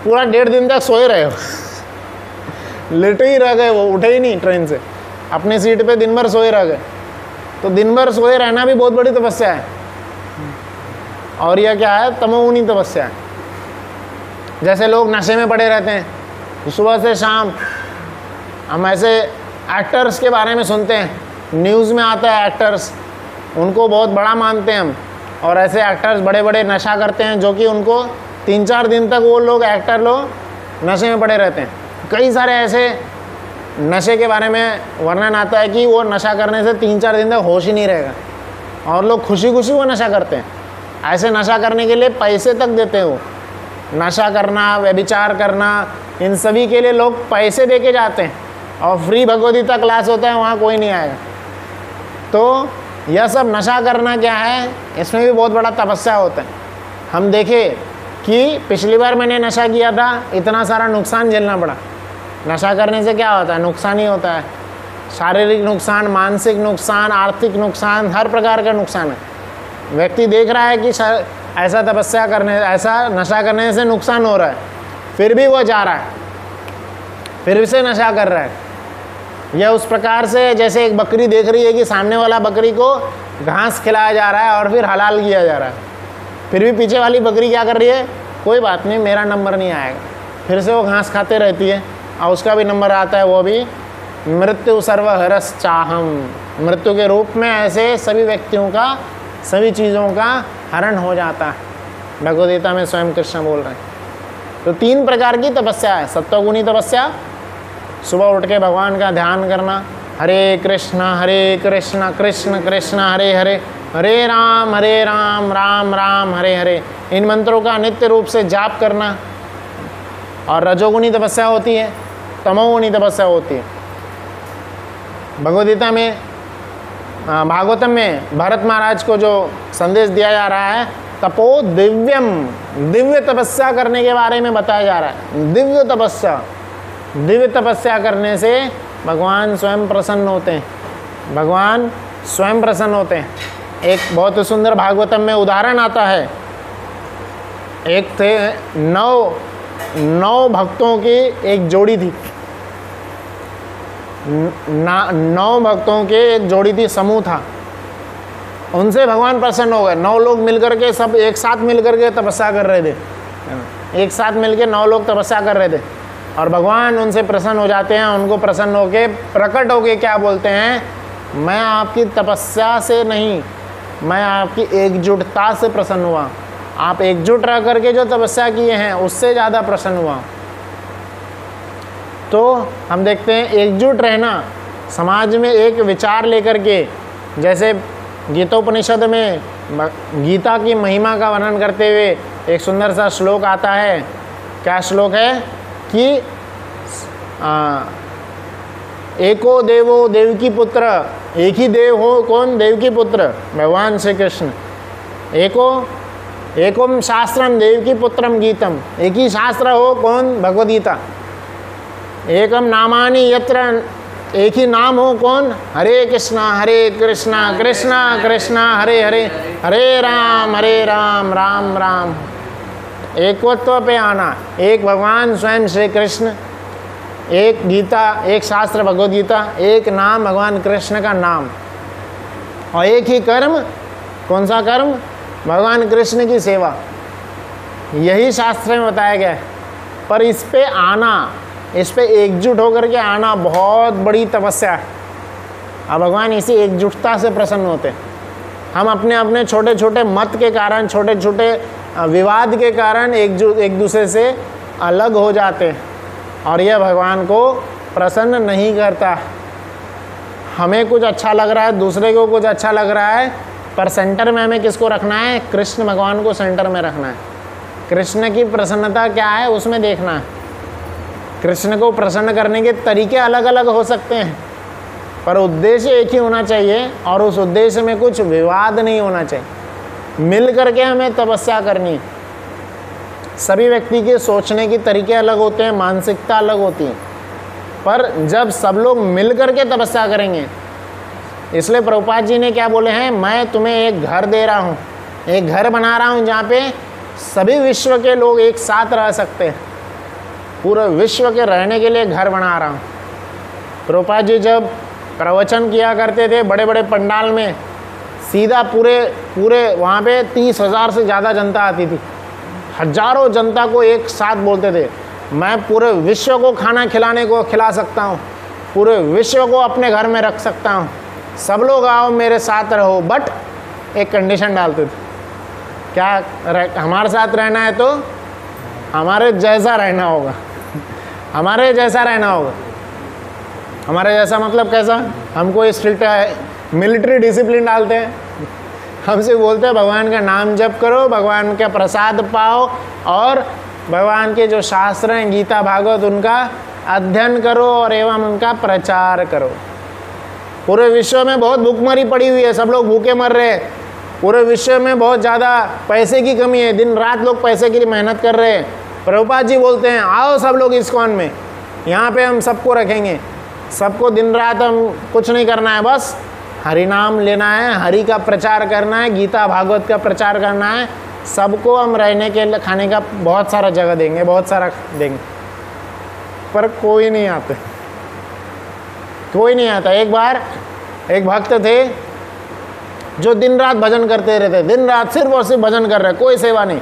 पूरा 1.5 दिन तक सोए रहे हो। लेटे ही रह गए, वो उठे ही नहीं ट्रेन से, अपनी सीट पे दिन भर सोए रह गए। तो दिन भर सोए रहना भी बहुत बड़ी तपस्या है। और यह क्या है, तमोगुणी तपस्या है। जैसे लोग नशे में पड़े रहते हैं, तो सुबह से शाम हम ऐसे एक्टर्स के बारे में सुनते हैं, न्यूज़ में आता है एक्टर्स, उनको बहुत बड़ा मानते हैं हम। और ऐसे एक्टर्स बड़े बड़े नशा करते हैं, जो कि उनको 3-4 दिन तक वो लोग एक्टर लोग नशे में पड़े रहते हैं। कई सारे ऐसे नशे के बारे में वर्णन आता है कि वो नशा करने से 3-4 दिन तक होश ही नहीं रहेगा, और लोग खुशी खुशी वो नशा करते हैं। ऐसे नशा करने के लिए पैसे तक देते हैं। वो नशा करना, व्यभिचार करना, इन सभी के लिए लोग पैसे दे के जाते हैं। और फ्री भगवद्गीता क्लास होता है, वहाँ कोई नहीं आएगा। तो यह सब नशा करना क्या है, इसमें भी बहुत बड़ा तपस्या होता है। हम देखें कि पिछली बार मैंने नशा किया था, इतना सारा नुकसान झेलना पड़ा। नशा करने से क्या होता है, नुकसान ही होता है। शारीरिक नुकसान, मानसिक नुकसान, आर्थिक नुकसान, हर प्रकार का नुकसान है। व्यक्ति देख रहा है कि ऐसा तपस्या करने, ऐसा नशा करने से नुकसान हो रहा है, फिर भी वो जा रहा है, फिर से नशा कर रहा है। यह उस प्रकार से जैसे एक बकरी देख रही है कि सामने वाला बकरी को घास खिलाया जा रहा है और फिर हलाल किया जा रहा है, फिर भी पीछे वाली बकरी क्या कर रही है, कोई बात नहीं, मेरा नंबर नहीं आएगा। फिर से वो घास खाते रहती है और उसका भी नंबर आता है, वो भी मृत्यु सर्वहरस चाहम। मृत्यु के रूप में ऐसे सभी व्यक्तियों का, सभी चीज़ों का हरण हो जाता है। भगवद्गीता में स्वयं कृष्ण बोल रहे हैं। तो 3 प्रकार की तपस्या है। सत्वगुणी तपस्या, सुबह उठ के भगवान का ध्यान करना, हरे कृष्ण कृष्ण कृष्ण हरे हरे, हरे राम राम राम हरे हरे। इन मंत्रों का नित्य रूप से जाप करना। और रजोगुणी तपस्या होती है, तमोगुणी तपस्या होती है। भगवद्गीता में, भागवतम में भरत महाराज को जो संदेश दिया जा रहा है, तपो दिव्यम, दिव्य तपस्या करने के बारे में बताया जा रहा है। दिव्य तपस्या, दिव्य तपस्या करने से भगवान स्वयं प्रसन्न होते हैं, भगवान स्वयं प्रसन्न होते हैं। एक बहुत ही सुंदर भागवतम में उदाहरण आता है। एक थे नौ भक्तों की एक जोड़ी थी, 9 भक्तों के एक जोड़ी थी, समूह था। उनसे भगवान प्रसन्न हो गए। 9 लोग मिलकर के, सब एक साथ मिलकर के तपस्या कर रहे थे, एक साथ मिलकर 9 लोग तपस्या कर रहे थे। और भगवान उनसे प्रसन्न हो जाते हैं। उनको प्रसन्न होके, प्रकट होके क्या बोलते हैं, मैं आपकी तपस्या से नहीं, मैं आपकी एकजुटता से प्रसन्न हुआ। आप एकजुट रह करके जो तपस्या किए हैं उससे ज़्यादा प्रसन्न हुआ। तो हम देखते हैं एकजुट रहना, समाज में एक विचार लेकर के, जैसे गीतोपनिषद में गीता की महिमा का वर्णन करते हुए एक सुंदर सा श्लोक आता है। क्या श्लोक है कि एको देवो देवकी पुत्र, एक ही देव हो, कौन, देवकी पुत्र भगवान श्री कृष्ण। एकोम शास्त्रम देवकी पुत्रम गीतम, एक ही शास्त्र हो, कौन, भगवद्गीता। एकम नामानि यत्र, एक ही नाम हो, कौन, हरे कृष्णा कृष्णा कृष्णा हरे हरे, हरे राम राम राम। एकत्व पे आना, एक भगवान स्वयं श्री कृष्ण, एक गीता, एक शास्त्र भगवद गीता, एक नाम भगवान कृष्ण का नाम, और एक ही कर्म, कौन सा कर्म, भगवान कृष्ण की सेवा। यही शास्त्र में बताया गया है। पर इस पे आना, इस पे एकजुट होकर के आना बहुत बड़ी तपस्या है। और भगवान इसी एकजुटता से प्रसन्न होते हैं। हम अपने अपने छोटे छोटे मत के कारण, छोटे छोटे विवाद के कारण एक दूसरे से अलग हो जाते हैं, और यह भगवान को प्रसन्न नहीं करता। हमें कुछ अच्छा लग रहा है, दूसरे को कुछ अच्छा लग रहा है, पर सेंटर में हमें किसको रखना है, कृष्ण भगवान को सेंटर में रखना है। कृष्ण की प्रसन्नता क्या है उसमें देखना है। कृष्ण को प्रसन्न करने के तरीके अलग अलग हो सकते हैं, पर उद्देश्य एक ही होना चाहिए, और उस उद्देश्य में कुछ विवाद नहीं होना चाहिए। मिल करके हमें तपस्या करनी है। सभी व्यक्ति के सोचने के तरीके अलग होते हैं, मानसिकता अलग होती है, पर जब सब लोग मिल करके तपस्या करेंगे, इसलिए प्रभुपाद जी ने क्या बोले हैं, मैं तुम्हें एक घर दे रहा हूँ, एक घर बना रहा हूँ जहाँ पे सभी विश्व के लोग एक साथ रह सकते हैं। पूरे विश्व के रहने के लिए घर बना रहा हूँ। प्रभुपाद जी जब प्रवचन किया करते थे बड़े बड़े पंडाल में, सीधा पूरे वहाँ पे 30,000 से ज़्यादा जनता आती थी। हजारों जनता को एक साथ बोलते थे, मैं पूरे विश्व को खाना खिला सकता हूँ, पूरे विश्व को अपने घर में रख सकता हूँ, सब लोग आओ मेरे साथ रहो। बट एक कंडीशन डालते थे, क्या, हमारे साथ रहना है तो हमारे जैसा रहना होगा, हमारे जैसा रहना होगा। हमारे जैसा मतलब कैसा, हमको स्ट्रिक्ट मिलिट्री डिसिप्लिन डालते हैं, हमसे बोलते हैं भगवान का नाम जप करो, भगवान का प्रसाद पाओ, और भगवान के जो शास्त्र हैं गीता भागवत उनका अध्ययन करो और एवं उनका प्रचार करो। पूरे विश्व में बहुत भूखमरी पड़ी हुई है, सब लोग भूखे मर रहे हैं। पूरे विश्व में बहुत ज़्यादा पैसे की कमी है, दिन रात लोग पैसे के लिए मेहनत कर रहे हैं। प्रभुपाद जी बोलते हैं आओ सब लोग इस्कॉन में, यहाँ पे हम सबको रखेंगे, सबको दिन रात हम कुछ नहीं करना है, बस हरि नाम लेना है, हरि का प्रचार करना है, गीता भागवत का प्रचार करना है। सबको हम रहने के लिए खाने का बहुत सारा जगह देंगे, बहुत सारा देंगे, पर कोई नहीं आते, कोई नहीं आता। एक बार एक भक्त थे जो दिन रात भजन करते रहते, दिन रात सिर्फ और सिर्फ भजन कर रहे, कोई सेवा नहीं।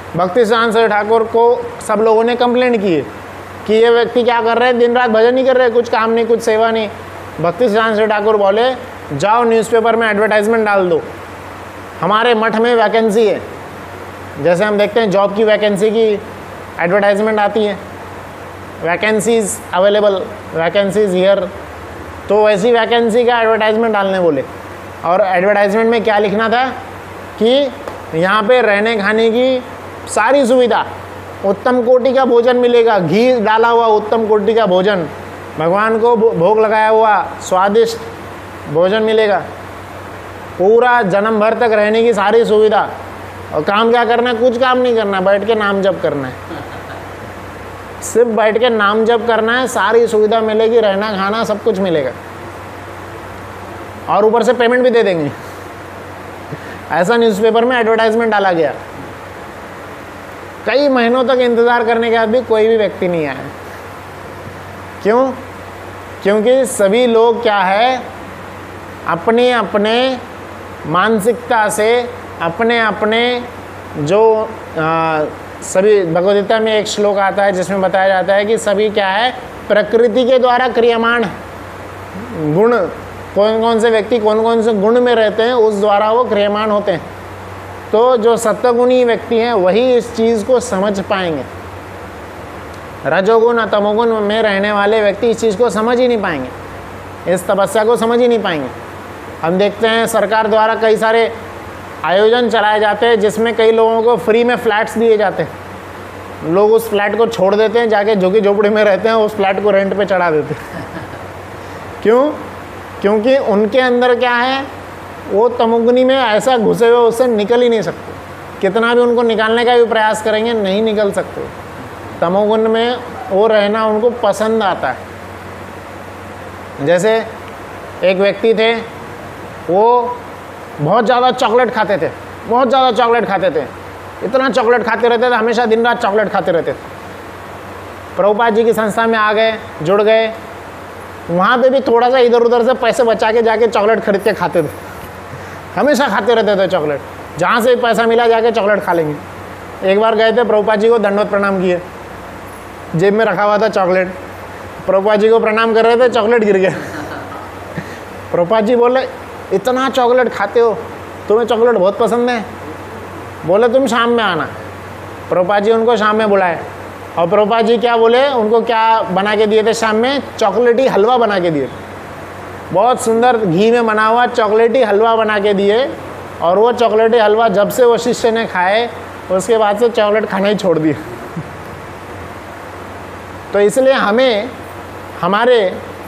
भक्ति सिद्धांत सरस्वती ठाकुर को सब लोगों ने कंप्लेंट की कि ये व्यक्ति क्या कर रहे हैं, दिन रात भजन नहीं कर रहे, कुछ काम नहीं, कुछ सेवा नहीं। भक्ति सिद्धांत सरस्वती ठाकुर बोले जाओ न्यूज़पेपर में एडवर्टाइजमेंट डाल दो, हमारे मठ में वैकेंसी है। जैसे हम देखते हैं जॉब की वैकेंसी की एडवर्टाइजमेंट आती है, वैकेंसीज अवेलेबल, वैकेंसीज हियर, तो वैसी वैकेंसी का एडवर्टाइजमेंट डालने बोले। और एडवर्टाइजमेंट में क्या लिखना था कि यहाँ पे रहने खाने की सारी सुविधा, उत्तम कोटि का भोजन मिलेगा, घी डाला हुआ उत्तम कोटि का भोजन, भगवान को भोग लगाया हुआ स्वादिष्ट भोजन मिलेगा, पूरा जन्म भर तक रहने की सारी सुविधा। और काम क्या करना है? कुछ काम नहीं करना, बैठ के नाम जप करना है, सिर्फ बैठ के नाम जप करना है, सारी सुविधा मिलेगी, रहना खाना सब कुछ मिलेगा, और ऊपर से पेमेंट भी दे देंगे। ऐसा न्यूज़पेपर में एडवर्टाइजमेंट डाला गया। कई महीनों तक इंतज़ार करने के बाद भी कोई भी व्यक्ति नहीं आया। क्यों? क्योंकि सभी लोग क्या है, अपने अपने मानसिकता से, अपने अपने जो सभी, भगवद्गीता में एक श्लोक आता है जिसमें बताया जाता है कि सभी क्या है, प्रकृति के द्वारा क्रियमाण गुण, कौन कौन से व्यक्ति कौन कौन से गुण में रहते हैं उस द्वारा वो क्रियमाण होते हैं। तो जो सत्वगुणी व्यक्ति हैं वही इस चीज़ को समझ पाएंगे। रजोगुण और तमोगुण में रहने वाले व्यक्ति इस चीज़ को समझ ही नहीं पाएंगे, इस तपस्या को समझ ही नहीं पाएंगे। हम देखते हैं सरकार द्वारा कई सारे आयोजन चलाए जाते हैं जिसमें कई लोगों को फ्री में फ्लैट्स दिए जाते हैं। लोग उस फ्लैट को छोड़ देते हैं, जाके झुग्गी झोपड़ी में रहते हैं, उस फ्लैट को रेंट पे चढ़ा देते हैं। क्यों? क्योंकि उनके अंदर क्या है, वो तमोगुनी में ऐसा घुसे हुए उससे निकल ही नहीं सकते। कितना भी उनको निकालने का भी प्रयास करेंगे नहीं निकल सकते। तमोगुण में वो रहना उनको पसंद आता है। जैसे एक व्यक्ति थे, वो बहुत ज़्यादा चॉकलेट खाते थे, बहुत ज़्यादा चॉकलेट खाते थे, इतना चॉकलेट खाते रहते थे, हमेशा दिन रात चॉकलेट खाते रहते थे। प्रभुपाद जी की संस्था में आ गए, जुड़ गए, वहाँ पे भी थोड़ा सा इधर उधर से पैसे बचा के जाके चॉकलेट खरीद के खाते थे, हमेशा खाते रहते थे चॉकलेट, जहाँ से पैसा मिला जाके चॉकलेट खा लेंगे। एक बार गए थे, प्रभुपाद जी को दंडवत प्रणाम किए, जेब में रखा हुआ था चॉकलेट, प्रभुपाद जी को प्रणाम कर रहे थे, चॉकलेट गिर गया। प्रभुपाद जी बोले, इतना चॉकलेट खाते हो, तुम्हें चॉकलेट बहुत पसंद है, बोले तुम शाम में आना। प्रभुपाद जी उनको शाम में बुलाए, और प्रभुपाद जी क्या बोले, उनको क्या बना के दिए थे शाम में? चॉकलेटी हलवा बना के दिए, बहुत सुंदर घी में बना हुआ चॉकलेटी हलवा बना के दिए। और वो चॉकलेटी हलवा जब से वो शिष्य ने खाए, उसके बाद से चॉकलेट खाना ही छोड़ दिया। तो इसलिए हमें हमारे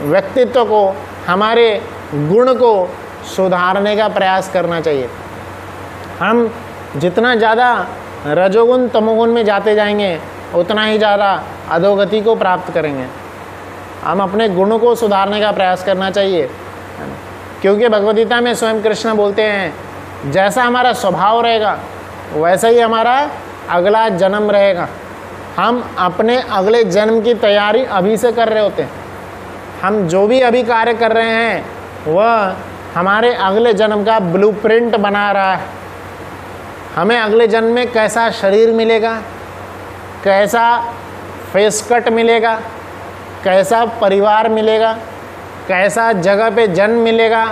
व्यक्तित्व को, हमारे गुण को सुधारने का प्रयास करना चाहिए। हम जितना ज़्यादा रजोगुण तमोगुण में जाते जाएंगे उतना ही ज़्यादा अधोगति को प्राप्त करेंगे। हम अपने गुणों को सुधारने का प्रयास करना चाहिए, क्योंकि भगवद्गीता में स्वयं कृष्ण बोलते हैं, जैसा हमारा स्वभाव रहेगा वैसा ही हमारा अगला जन्म रहेगा। हम अपने अगले जन्म की तैयारी अभी से कर रहे होते हैं। हम जो भी अभी कार्य कर रहे हैं वह हमारे अगले जन्म का ब्लूप्रिंट बना रहा है। हमें अगले जन्म में कैसा शरीर मिलेगा, कैसा फेस कट मिलेगा, कैसा परिवार मिलेगा, कैसा जगह पे जन्म मिलेगा,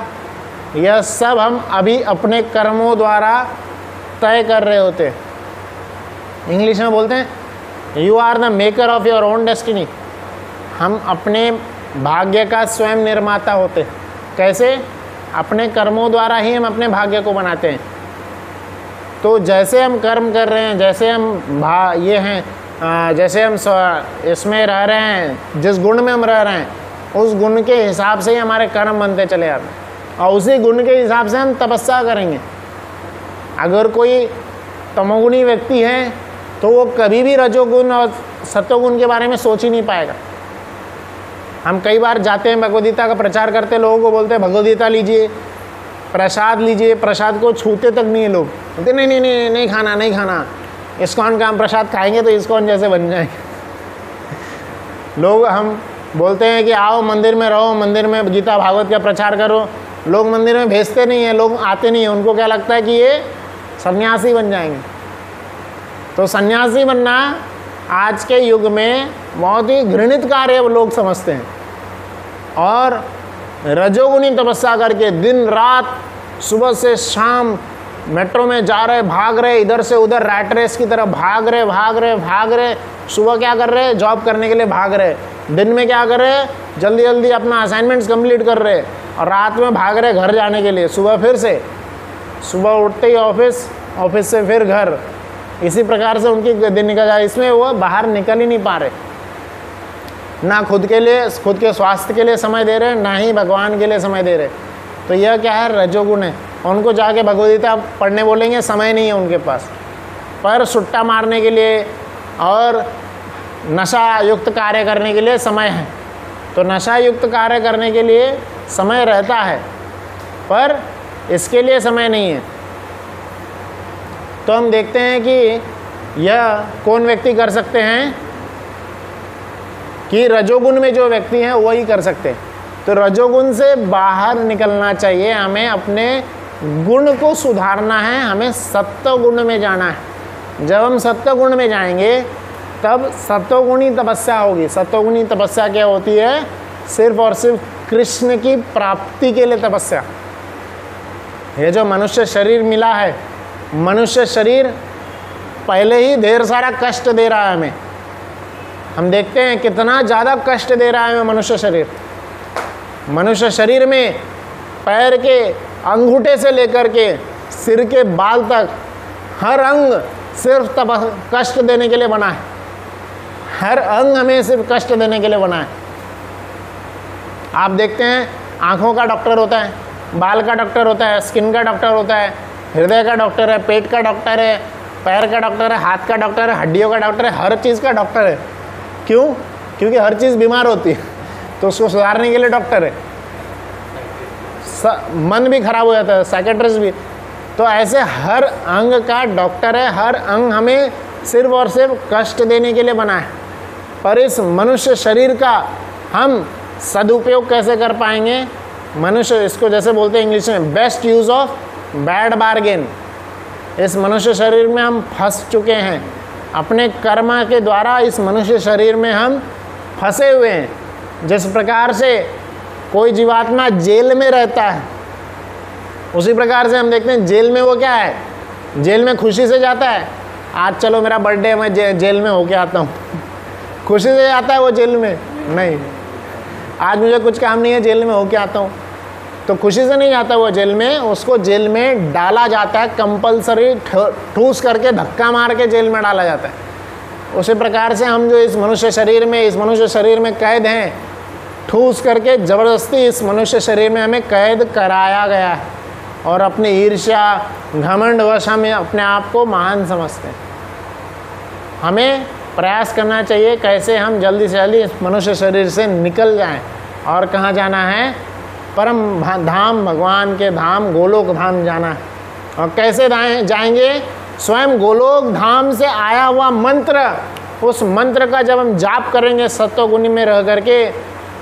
यह सब हम अभी अपने कर्मों द्वारा तय कर रहे होते हैं। इंग्लिश में बोलते हैं you are the maker of your own destiny. हम अपने भाग्य का स्वयं निर्माता होते हैं। कैसे? अपने कर्मों द्वारा ही हम अपने भाग्य को बनाते हैं। तो जैसे हम कर्म कर रहे हैं, जैसे हम ये हैं, जैसे हम इसमें रह रहे हैं, जिस गुण में हम रह रहे हैं, उस गुण के हिसाब से ही हमारे कर्म बनते चले जाते हैं, और उसी गुण के हिसाब से हम तपस्या करेंगे। अगर कोई तमोगुणी व्यक्ति है तो वो कभी भी रजोगुण और सत्वगुण के बारे में सोच ही नहीं पाएगा। हम कई बार जाते हैं, भगवद्गीता का प्रचार करते, लोगों को बोलते हैं भगवद्गीता लीजिए, प्रसाद लीजिए, प्रसाद को छूते तक नहीं है लोग, बोलते नहीं नहीं नहीं नहीं खाना, नहीं खाना, इस्कॉन का हम प्रसाद खाएंगे तो इस्कॉन जैसे बन जाएंगे। लोग हम बोलते हैं कि आओ मंदिर में रहो, मंदिर में गीता भागवत का प्रचार करो, लोग मंदिर में भेजते नहीं हैं, लोग आते नहीं हैं, उनको क्या लगता है कि ये सन्यासी बन जाएंगे। तो सन्यासी बनना आज के युग में बहुत ही घृणित कार्य लोग समझते हैं, और रजोगुणी तपस्या करके दिन रात सुबह से शाम मेट्रो में जा रहे, भाग रहे, इधर से उधर रैट रेस की तरह भाग रहे, सुबह क्या कर रहे, जॉब करने के लिए भाग रहे, दिन में क्या कर रहे हैं, जल्दी जल्दी अपना असाइनमेंट्स कंप्लीट कर रहे हैं और रात में भाग रहे घर जाने के लिए, सुबह फिर से, सुबह उठते ही ऑफिस, ऑफिस से फिर घर, इसी प्रकार से उनकी दिन निकल जाए। इसमें वो बाहर निकल ही नहीं पा रहे, ना खुद के लिए, खुद के स्वास्थ्य के लिए समय दे रहे, ना ही भगवान के लिए समय दे रहे। तो यह क्या है, रजोगुण है। उनको जाके भगवद्गीता पढ़ने बोलेंगे, समय नहीं है उनके पास, पर सुट्टा मारने के लिए और नशा युक्त कार्य करने के लिए समय है। तो नशा युक्त कार्य करने के लिए समय रहता है, पर इसके लिए समय नहीं है। तो हम देखते हैं कि यह कौन व्यक्ति कर सकते हैं, कि रजोगुण में जो व्यक्ति हैं वही कर सकते हैं। तो रजोगुण से बाहर निकलना चाहिए, हमें अपने गुण को सुधारना है, हमें सत्वगुण में जाना है। जब हम सत्वगुण में जाएंगे तब सत्वगुणी तपस्या होगी। सत्वगुणी तपस्या क्या होती है, सिर्फ और सिर्फ कृष्ण की प्राप्ति के लिए तपस्या। ये जो मनुष्य शरीर मिला है, मनुष्य शरीर पहले ही ढेर सारा कष्ट दे रहा है हमें। हम देखते हैं कितना ज़्यादा कष्ट दे रहा है हमें मनुष्य शरीर। मनुष्य शरीर में पैर के अंगूठे से लेकर के सिर के बाल तक हर अंग सिर्फ कष्ट देने के लिए बना है। हर अंग हमें सिर्फ कष्ट देने के लिए बना है। आप देखते हैं आँखों का डॉक्टर होता है, बाल का डॉक्टर होता है, स्किन का डॉक्टर होता है, हृदय का डॉक्टर है, पेट का डॉक्टर है, पैर का डॉक्टर है, हाथ का डॉक्टर है, हड्डियों का डॉक्टर है, हर चीज़ का डॉक्टर है। क्यों? क्योंकि हर चीज़ बीमार होती है, तो उसको सुधारने के लिए डॉक्टर है। मन भी खराब हो जाता है, साइकेट्रिस्ट भी। तो ऐसे हर अंग का डॉक्टर है, हर अंग हमें सिर्फ और सिर्फ कष्ट देने के लिए बना है। पर इस मनुष्य शरीर का हम सदुपयोग कैसे कर पाएंगे? मनुष्य, इसको जैसे बोलते हैं इंग्लिश में, best use of bad bargain. इस मनुष्य शरीर में हम फंस चुके हैं, अपने कर्म के द्वारा इस मनुष्य शरीर में हम फंसे हुए हैं। जिस प्रकार से कोई जीवात्मा जेल में रहता है, उसी प्रकार से हम देखते हैं जेल में वो क्या है, जेल में खुशी से जाता है, आज चलो मेरा बर्थडे, मैं जेल में होके आता हूँ, खुशी से जाता है वो जेल में? नहीं, आज मुझे कुछ काम नहीं है, जेल में होके आता हूँ। तो खुशी से नहीं जाता वो जेल में, उसको जेल में डाला जाता है, कंपलसरी ठूस करके, धक्का मार के जेल में डाला जाता है। उसी प्रकार से हम जो इस मनुष्य शरीर में कैद हैं, ठूस करके ज़बरदस्ती इस मनुष्य शरीर में हमें कैद कराया गया है। और अपनी ईर्ष्या, घमंड वश हम अपने आप को महान समझते हैं। हमें प्रयास करना चाहिए कैसे हम जल्दी से जल्दी इस मनुष्य शरीर से निकल जाएं। और कहाँ जाना है? परम धाम, भगवान के धाम, गोलोक धाम जाना है। और कैसे जाएंगे? स्वयं गोलोक धाम से आया हुआ मंत्र, उस मंत्र का जब हम जाप करेंगे सत्वगुणी में रह करके,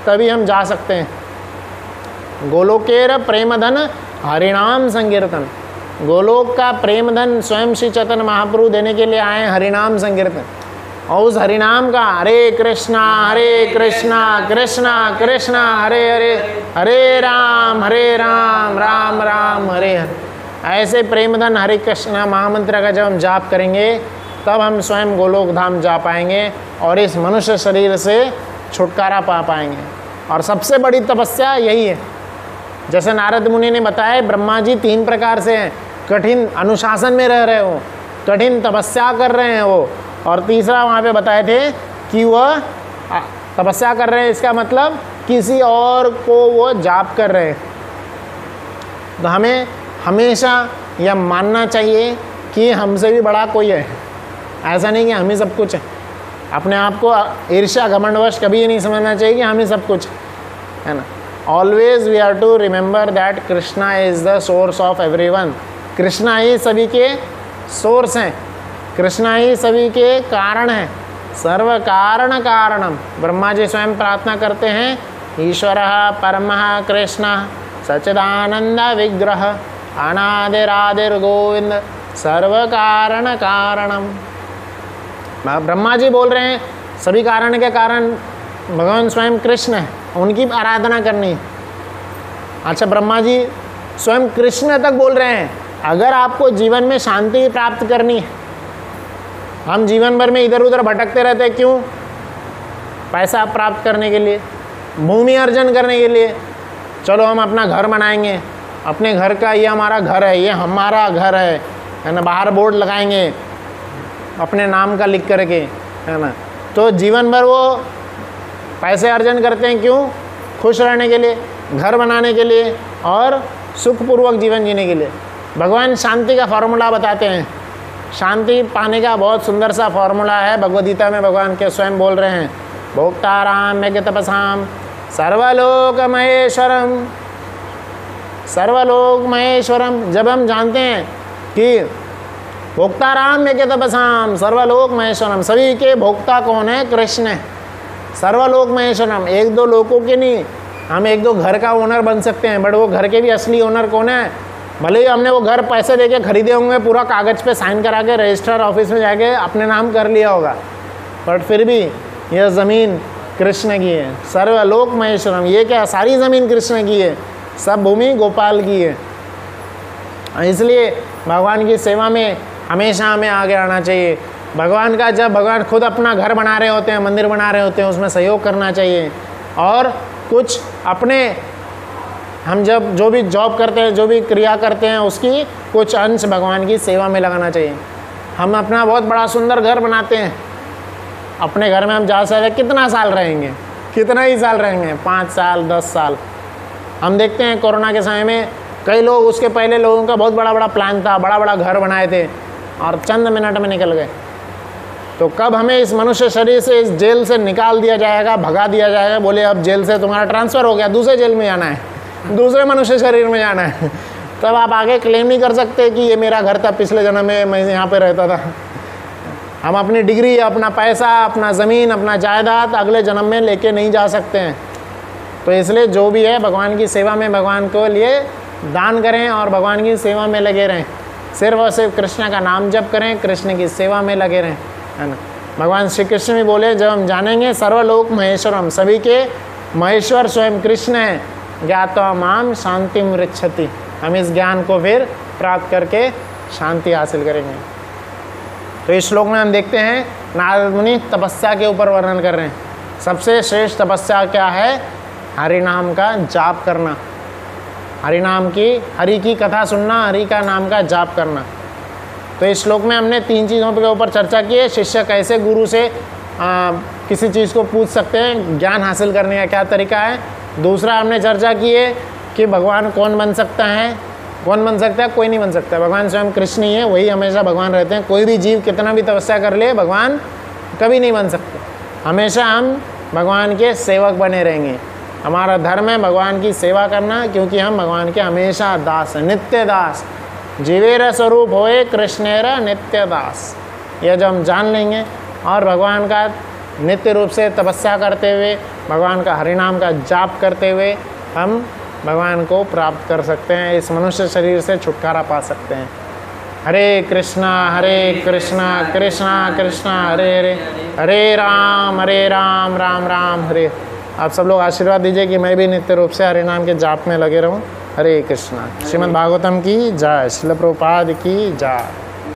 तभी हम जा सकते हैं। गोलोकेर प्रेमधन हरिनाम संकीर्तन। गोलोक का प्रेमधन स्वयं श्री चैतन्य महाप्रभु देने के लिए आए, हरिनाम संकीर्तन। और उस हरिनाम का हरे कृष्णा कृष्णा कृष्णा हरे हरे, हरे राम राम राम हरे हरे, ऐसे प्रेमधन हरे कृष्णा महामंत्र का जब हम जाप करेंगे, तब हम स्वयं गोलोक धाम जा पाएंगे और इस मनुष्य शरीर से छुटकारा पा पाएंगे। और सबसे बड़ी तपस्या यही है। जैसे नारद मुनि ने बताया, ब्रह्मा जी 3 प्रकार से हैं। कठिन अनुशासन में रह रहे हो, कठिन तपस्या कर रहे हैं वो, और तीसरा वहाँ पे बताए थे कि वह तपस्या कर रहे हैं, इसका मतलब किसी और को वो जाप कर रहे हैं। तो हमें हमेशा यह मानना चाहिए कि हमसे भी बड़ा कोई है, ऐसा नहीं कि हम ही सब कुछ है। अपने आप को ईर्ष्या घमंडवश कभी नहीं समझना चाहिए कि हम ही सब कुछ है ना। Always we are to remember that Krishna is the source of everyone. Krishna ही सभी के सोर्स हैं, कृष्णा ही सभी के कारण हैं। सर्व कारण कारणम, ब्रह्मा जी स्वयं प्रार्थना करते हैं, ईश्वरः परमः कृष्णः सच्चिदानंद विग्रह अनादिरादिर्गोविंद सर्व कारण कारणम। ब्रह्मा जी बोल रहे हैं सभी कारण के कारण भगवान स्वयं कृष्ण है, उनकी आराधना करनी है। अच्छा, ब्रह्मा जी स्वयं कृष्ण तक बोल रहे हैं, अगर आपको जीवन में शांति प्राप्त करनी है, हम जीवन भर में इधर उधर भटकते रहते हैं, क्यों? पैसा प्राप्त करने के लिए, भूमि अर्जन करने के लिए। चलो हम अपना घर बनाएंगे, अपने घर का ये हमारा घर है, ये हमारा घर है ना, बाहर बोर्ड लगाएंगे अपने नाम का लिख करके, है ना। तो जीवन भर वो पैसे अर्जन करते हैं, क्यों? खुश रहने के लिए, घर बनाने के लिए और सुखपूर्वक जीवन जीने के लिए। भगवान शांति का फॉर्मूला बताते हैं। शांति पाने का बहुत सुंदर सा फॉर्मूला है, भगवद गीता में भगवान के स्वयं बोल रहे हैं, भोक्ताराम यज्ञ तपसाम सर्वलोक महेश्वरम, सर्वलोक महेश्वरम। जब हम जानते हैं कि भोक्ताराम यज्ञ तपसाम सर्वलोक महेश्वरम, सभी के भोक्ता कौन है? कृष्ण है। सर्वलोक महेश्वरम, एक दो लोगों के नहीं, हम एक दो घर का ओनर बन सकते हैं, बट वो घर के भी असली ओनर कौन है? भले ही हमने वो घर पैसे देके खरीदे होंगे, पूरा कागज़ पे साइन करा के रजिस्टर ऑफिस में जाके अपने नाम कर लिया होगा, बट फिर भी यह ज़मीन कृष्ण की है। सर्वलोक महेश्वरम, ये क्या? सारी ज़मीन कृष्ण की है, सब भूमि गोपाल की है। इसलिए भगवान की सेवा में हमेशा हमें आगे आना चाहिए। भगवान का, जब भगवान खुद अपना घर बना रहे होते हैं, मंदिर बना रहे होते हैं, उसमें सहयोग करना चाहिए। और कुछ अपने, हम जब जो भी जॉब करते हैं, जो भी क्रिया करते हैं, उसकी कुछ अंश भगवान की सेवा में लगाना चाहिए। हम अपना बहुत बड़ा सुंदर घर बनाते हैं, अपने घर में हम ज़्यादा से ज़्यादा कितना साल रहेंगे? कितना ही साल रहेंगे? 5 साल 10 साल। हम देखते हैं कोरोना के समय में कई लोग, उसके पहले लोगों का बहुत बड़ा बड़ा प्लान था, बड़ा बड़ा घर बनाए थे और चंद मिनट में निकल गए। तो कब हमें इस मनुष्य शरीर से, इस जेल से निकाल दिया जाएगा, भगा दिया जाएगा, बोले अब जेल से तुम्हारा ट्रांसफ़र हो गया, दूसरे जेल में जाना है, दूसरे मनुष्य शरीर में जाना है, तब आप आगे क्लेम नहीं कर सकते कि ये मेरा घर था, पिछले जन्म में मैं यहाँ पे रहता था। हम अपनी डिग्री, अपना पैसा, अपना ज़मीन, अपना जायदाद अगले जन्म में लेके नहीं जा सकते हैं। तो इसलिए जो भी है भगवान की सेवा में भगवान को लिए दान करें और भगवान की सेवा में लगे रहें। सिर्फ और सिर्फ कृष्ण का नाम जप करें, कृष्ण की सेवा में लगे रहें, है ना। भगवान श्री कृष्ण भी बोले, जब हम जानेंगे सर्वलोक महेश्वरम, सभी के महेश्वर स्वयं कृष्ण है, ज्ञात्वा माम शांति मृच्छति, हम इस ज्ञान को फिर प्राप्त करके शांति हासिल करेंगे। तो इस श्लोक में हम देखते हैं नारद मुनि तपस्या के ऊपर वर्णन कर रहे हैं। सबसे श्रेष्ठ तपस्या क्या है? हरि नाम का जाप करना, हरि नाम की, हरि की कथा सुनना, हरि का नाम का जाप करना। तो इस श्लोक में हमने 3 चीज़ों के ऊपर चर्चा की है। शिष्य कैसे गुरु से किसी चीज़ को पूछ सकते हैं, ज्ञान हासिल करने का क्या तरीका है। दूसरा हमने चर्चा की है कि भगवान कौन बन सकता है, कौन बन सकता है? कोई नहीं बन सकता। भगवान स्वयं कृष्ण ही है, वही हमेशा भगवान रहते हैं। कोई भी जीव कितना भी तपस्या कर ले, भगवान कभी नहीं बन सकते। हमेशा हम भगवान के सेवक बने रहेंगे। हमारा धर्म है भगवान की सेवा करना, क्योंकि हम भगवान के हमेशा दास हैं, नित्य दास। जीवेर स्वरूप होए कृष्णेर नित्य दास, यह जो हम जान लेंगे और भगवान का नित्य रूप से तपस्या करते हुए, भगवान का हरिनाम का जाप करते हुए हम भगवान को प्राप्त कर सकते हैं, इस मनुष्य शरीर से छुटकारा पा सकते हैं। हरे कृष्णा कृष्णा कृष्णा हरे हरे, हरे राम राम राम हरे। आप सब लोग आशीर्वाद दीजिए कि मैं भी नित्य रूप से हरि नाम के जाप में लगे रहूं। हरे कृष्णा। श्रीमद् भागवतम की जय, श्रील प्रभुपाद की जय।